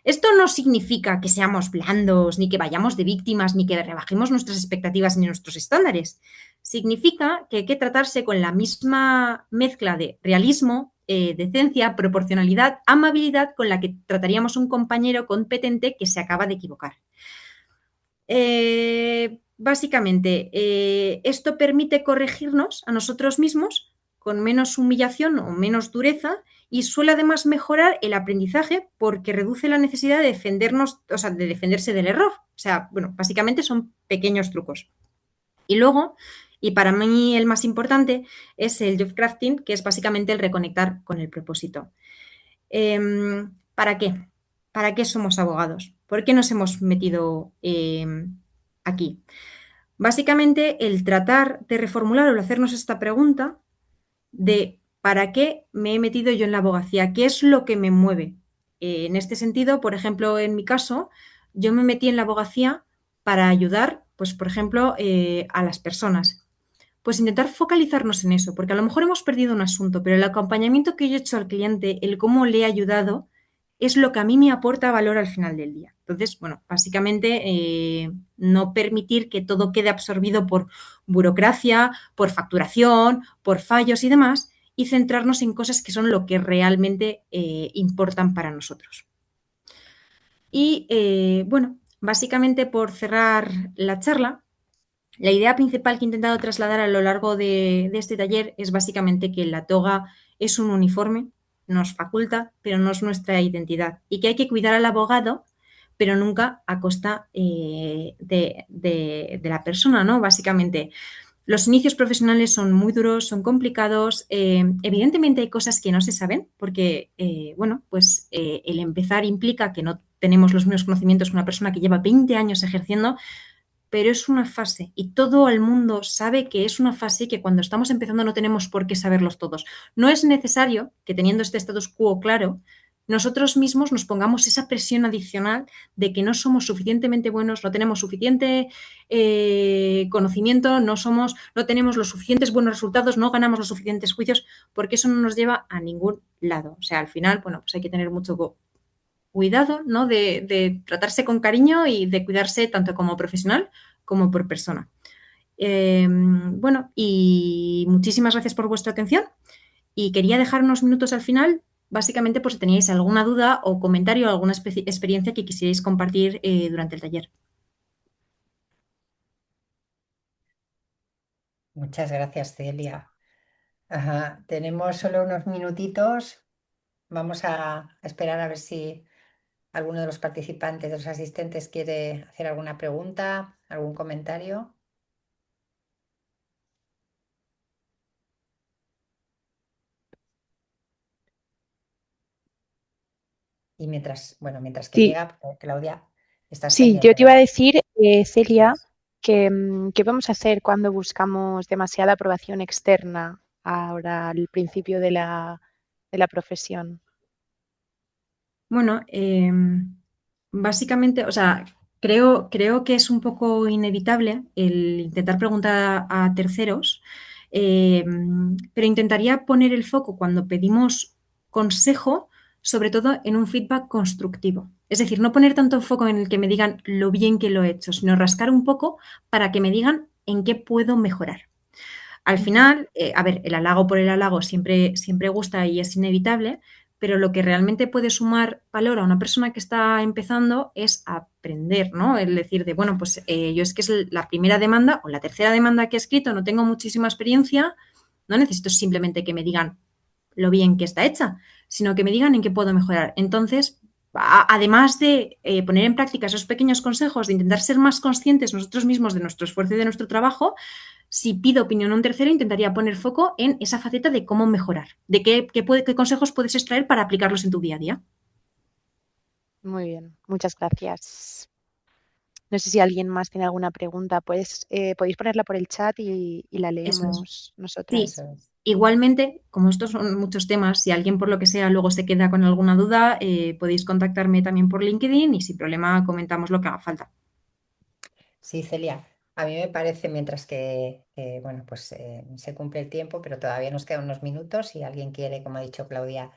Speaker 2: Esto no significa que seamos blandos, ni que vayamos de víctimas, ni que rebajemos nuestras expectativas ni nuestros estándares. Significa que hay que tratarse con la misma mezcla de realismo, decencia, proporcionalidad, amabilidad con la que trataríamos a un compañero competente que se acaba de equivocar. Básicamente, esto permite corregirnos a nosotros mismos con menos humillación o menos dureza y suele además mejorar el aprendizaje porque reduce la necesidad de defendernos, o sea, de defenderse del error. O sea, bueno, básicamente son pequeños trucos. Y luego, y para mí el más importante, es el job crafting, que es básicamente el reconectar con el propósito. ¿Para qué? ¿Para qué somos abogados? ¿Por qué nos hemos metido aquí? Básicamente, el tratar de reformular o hacernos esta pregunta de ¿para qué me he metido yo en la abogacía? ¿Qué es lo que me mueve? En este sentido, por ejemplo, en mi caso, yo me metí en la abogacía para ayudar, pues, por ejemplo, a las personas. Pues intentar focalizarnos en eso, porque a lo mejor hemos perdido un asunto, pero el acompañamiento que yo he hecho al cliente, el cómo le he ayudado, es lo que a mí me aporta valor al final del día. Entonces, bueno, básicamente no permitir que todo quede absorbido por burocracia, por facturación, por fallos y demás, y centrarnos en cosas que son lo que realmente importan para nosotros. Y bueno, básicamente por cerrar la charla, la idea principal que he intentado trasladar a lo largo de este taller es básicamente que la toga es un uniforme, nos faculta, pero no es nuestra identidad y que hay que cuidar al abogado, pero nunca a costa de la persona, ¿no? Básicamente, los inicios profesionales son muy duros, son complicados. Evidentemente hay cosas que no se saben porque, bueno, pues el empezar implica que no tenemos los mismos conocimientos que una persona que lleva 20 años ejerciendo, pero es una fase y todo el mundo sabe que es una fase y que cuando estamos empezando no tenemos por qué saberlos todos. No es necesario que teniendo este status quo claro, nosotros mismos nos pongamos esa presión adicional de que no somos suficientemente buenos, no tenemos suficiente conocimiento, no tenemos los suficientes buenos resultados, no ganamos los suficientes juicios, porque eso no nos lleva a ningún lado. O sea, al final, bueno, pues hay que tener mucho cuidado, ¿no? De tratarse con cariño y de cuidarse tanto como profesional como por persona. Bueno, y muchísimas gracias por vuestra atención y quería dejar unos minutos al final, básicamente por si teníais alguna duda o comentario o alguna experiencia que quisierais compartir durante el taller.
Speaker 1: Muchas gracias, Celia. Ajá, tenemos solo unos minutitos. Vamos a esperar a ver si alguno de los participantes, de los asistentes, quiere hacer alguna pregunta, algún comentario. Y mientras que
Speaker 4: Sí,
Speaker 1: llega, Claudia, estás
Speaker 4: sí, yo
Speaker 1: pendiente,
Speaker 4: te iba a
Speaker 1: ¿verdad?
Speaker 4: decir,
Speaker 1: Eso
Speaker 4: Celia,
Speaker 1: es.
Speaker 4: ¿qué vamos a hacer cuando buscamos demasiada aprobación externa ahora al principio de la profesión?
Speaker 2: Bueno, básicamente, o sea, creo que es un poco inevitable el intentar preguntar a terceros, eh, pero intentaría poner el foco cuando pedimos consejo, sobre todo en un feedback constructivo. Es decir, no poner tanto foco en el que me digan lo bien que lo he hecho, sino rascar un poco para que me digan en qué puedo mejorar. Al
Speaker 1: Ujú.
Speaker 2: final, a ver, el halago por el halago siempre, siempre gusta y es inevitable, pero lo que realmente puede sumar valor a una persona que está empezando es aprender, ¿no? El decir de, bueno, pues yo es que es la primera demanda o la tercera demanda que he escrito, no tengo muchísima experiencia, no necesito simplemente que me digan lo bien que está hecha, sino que me digan en qué puedo mejorar. Entonces, además de poner en práctica esos pequeños consejos, de intentar ser más conscientes nosotros mismos de nuestro esfuerzo y de nuestro trabajo, si pido opinión a un tercero, intentaría poner foco en esa faceta de cómo mejorar, de qué consejos puedes extraer para aplicarlos en tu día a día.
Speaker 4: Muy bien, muchas gracias. No sé si alguien más tiene alguna pregunta. Podéis ponerla por el chat y la
Speaker 2: Eso es.
Speaker 4: leemos
Speaker 2: Sí,
Speaker 4: nosotras.
Speaker 1: Eso es.
Speaker 2: igualmente, como estos son muchos temas, si alguien por lo que sea luego se queda con alguna duda, podéis contactarme también por LinkedIn y sin problema comentamos lo que haga falta.
Speaker 1: Sí, Celia, a mí me parece, mientras que, bueno, pues se cumple el tiempo, pero todavía nos quedan unos minutos. Si alguien quiere, como ha dicho Claudia,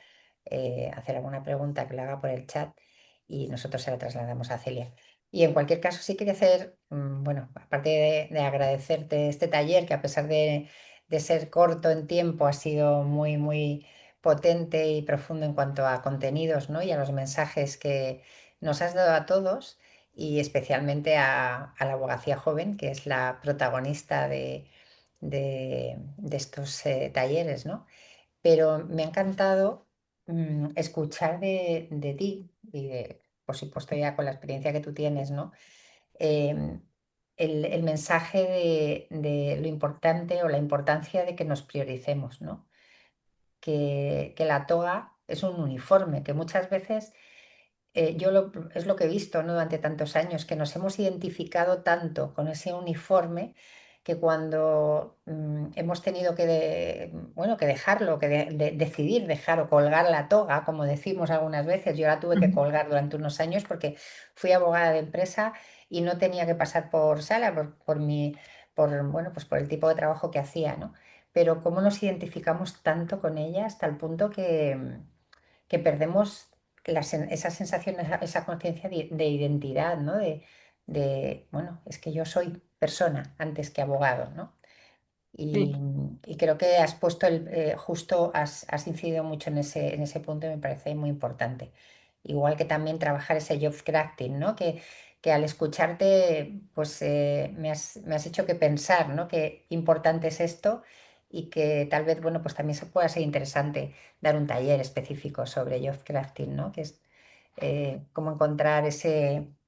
Speaker 1: hacer alguna pregunta, que lo haga por el chat y nosotros se la trasladamos a Celia. Y en cualquier caso, sí quería hacer, bueno, aparte de agradecerte este taller, que a pesar de ser corto en tiempo, ha sido muy, muy potente y profundo en cuanto a contenidos, ¿no? Y a los mensajes que nos has dado a todos y especialmente a la abogacía joven, que es la protagonista de estos talleres, ¿no? Pero me ha encantado escuchar de ti y por supuesto ya con la experiencia que tú tienes, ¿no? Em, el mensaje de lo importante o la importancia de que nos prioricemos, ¿no? Que la toga es un uniforme, que muchas veces es lo que he visto, ¿no? Durante tantos años, que nos hemos identificado tanto con ese uniforme que cuando hemos tenido bueno, que dejarlo, decidir dejar o colgar la toga, como decimos algunas veces, yo la tuve que
Speaker 2: Ujú.
Speaker 1: colgar durante unos años porque fui abogada de empresa y no tenía que pasar por sala bueno, pues por el tipo de trabajo que hacía, ¿no? Pero cómo nos identificamos tanto con ella hasta el punto que perdemos esa sensación, esa conciencia de identidad, ¿no? Bueno, es que yo soy persona antes que abogado, ¿no? Y,
Speaker 2: Sí.
Speaker 1: y creo que has puesto justo, has incidido mucho en ese punto y me parece muy importante. Igual que también trabajar ese job crafting, ¿no? Que al escucharte, pues me has hecho que pensar, ¿no? Qué importante es esto y que tal vez, bueno, pues también se pueda ser interesante dar un taller específico sobre job crafting, ¿no? Que es cómo encontrar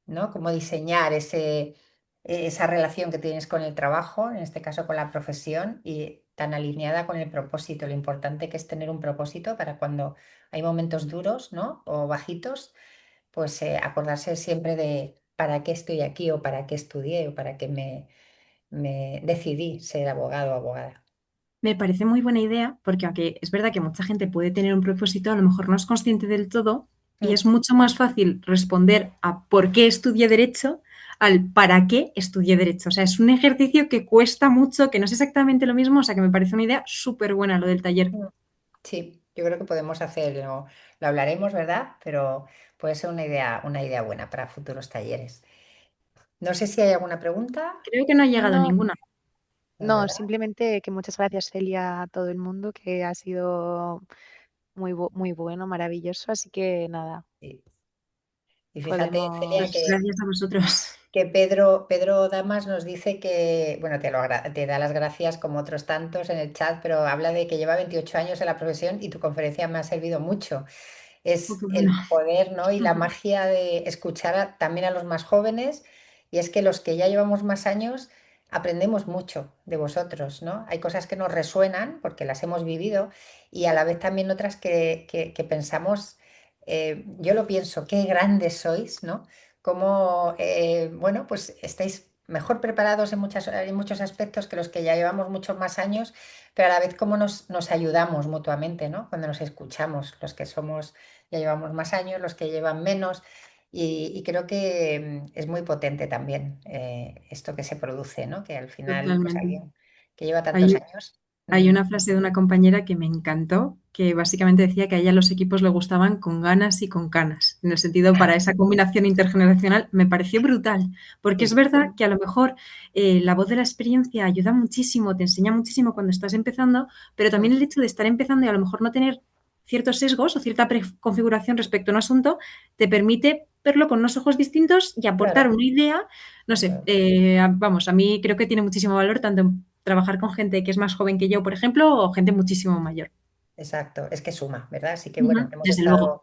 Speaker 1: ¿no? Cómo diseñar esa relación que tienes con el trabajo, en este caso con la profesión, y tan alineada con el propósito, lo importante que es tener un propósito para cuando hay momentos duros, ¿no? O bajitos, pues acordarse siempre de para qué estoy aquí o para qué estudié o para qué me decidí ser abogado o abogada.
Speaker 2: Me parece muy buena idea porque aunque es verdad que mucha gente puede tener un propósito, a lo mejor no es consciente del todo y
Speaker 1: Mm,
Speaker 2: es mucho más fácil responder a por qué estudié derecho al para qué estudié derecho. O sea, es un ejercicio que cuesta mucho, que no es exactamente lo mismo, o sea, que me parece una idea súper buena lo del taller.
Speaker 1: mm. Sí, yo creo que podemos hacerlo, lo hablaremos, ¿verdad? Pero puede ser una idea buena para futuros talleres. No sé si hay alguna pregunta,
Speaker 2: Creo que no ha llegado
Speaker 4: No,
Speaker 2: ninguna.
Speaker 1: ¿no?
Speaker 4: no,
Speaker 1: ¿Verdad?
Speaker 4: simplemente que muchas gracias, Celia, a todo el mundo, que ha sido muy bueno, maravilloso. Así que nada,
Speaker 1: Sí. Y fíjate, Celia,
Speaker 2: Pues
Speaker 4: podemos.
Speaker 2: gracias a vosotros.
Speaker 1: que Pedro Damas nos dice que, bueno, te da las gracias como otros tantos en el chat, pero habla de que lleva 28 años en la profesión y tu conferencia me ha servido mucho.
Speaker 2: Oh,
Speaker 1: Es
Speaker 2: qué bueno.
Speaker 1: el poder, ¿no? Y la magia de escuchar también a los más jóvenes. Y es que los que ya llevamos más años aprendemos mucho de vosotros, ¿no? Hay cosas que nos resuenan porque las hemos vivido y a la vez también otras que pensamos, yo lo pienso, qué grandes sois, ¿no? Cómo, bueno, pues estáis mejor preparados en muchos aspectos que los que ya llevamos muchos más años, pero a la vez cómo nos ayudamos mutuamente, ¿no? Cuando nos escuchamos, los que somos ya llevamos más años, los que llevan menos, y creo que es muy potente también esto que se produce, ¿no? Que al final, pues
Speaker 2: Totalmente.
Speaker 1: alguien que lleva tantos
Speaker 2: Hay,
Speaker 1: años.
Speaker 2: Hay una frase de una compañera que me encantó, que básicamente decía que a ella los equipos le gustaban con ganas y con canas. En el sentido, para esa combinación intergeneracional me pareció brutal, porque es
Speaker 1: Sí,
Speaker 2: verdad que a lo mejor la voz de la experiencia ayuda muchísimo, te enseña muchísimo cuando estás empezando, pero también el hecho de estar empezando y a lo mejor no tener ciertos sesgos o cierta preconfiguración respecto a un asunto, te permite verlo con unos ojos distintos y aportar
Speaker 1: claro,
Speaker 2: una idea, no sé, vamos, a mí creo que tiene muchísimo valor tanto en trabajar con gente que es más joven que yo, por ejemplo, o gente muchísimo mayor.
Speaker 1: exacto. Es que suma, ¿verdad? Así que bueno,
Speaker 2: Ujú,
Speaker 1: hemos
Speaker 2: desde luego.
Speaker 1: estado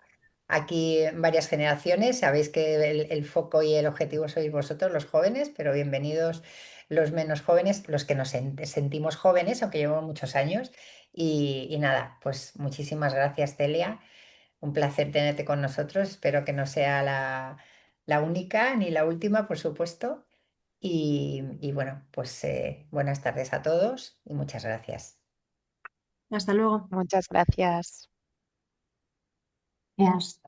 Speaker 1: aquí en varias generaciones. Sabéis que el foco y el objetivo sois vosotros, los jóvenes, pero bienvenidos los menos jóvenes, los que nos sentimos jóvenes, aunque llevamos muchos años. Y nada, pues muchísimas gracias, Celia. Un placer tenerte con nosotros. Espero que no sea la única ni la última, por supuesto. Y bueno, pues buenas tardes a todos y muchas gracias.
Speaker 2: Hasta luego.
Speaker 4: Muchas gracias.
Speaker 5: Yes.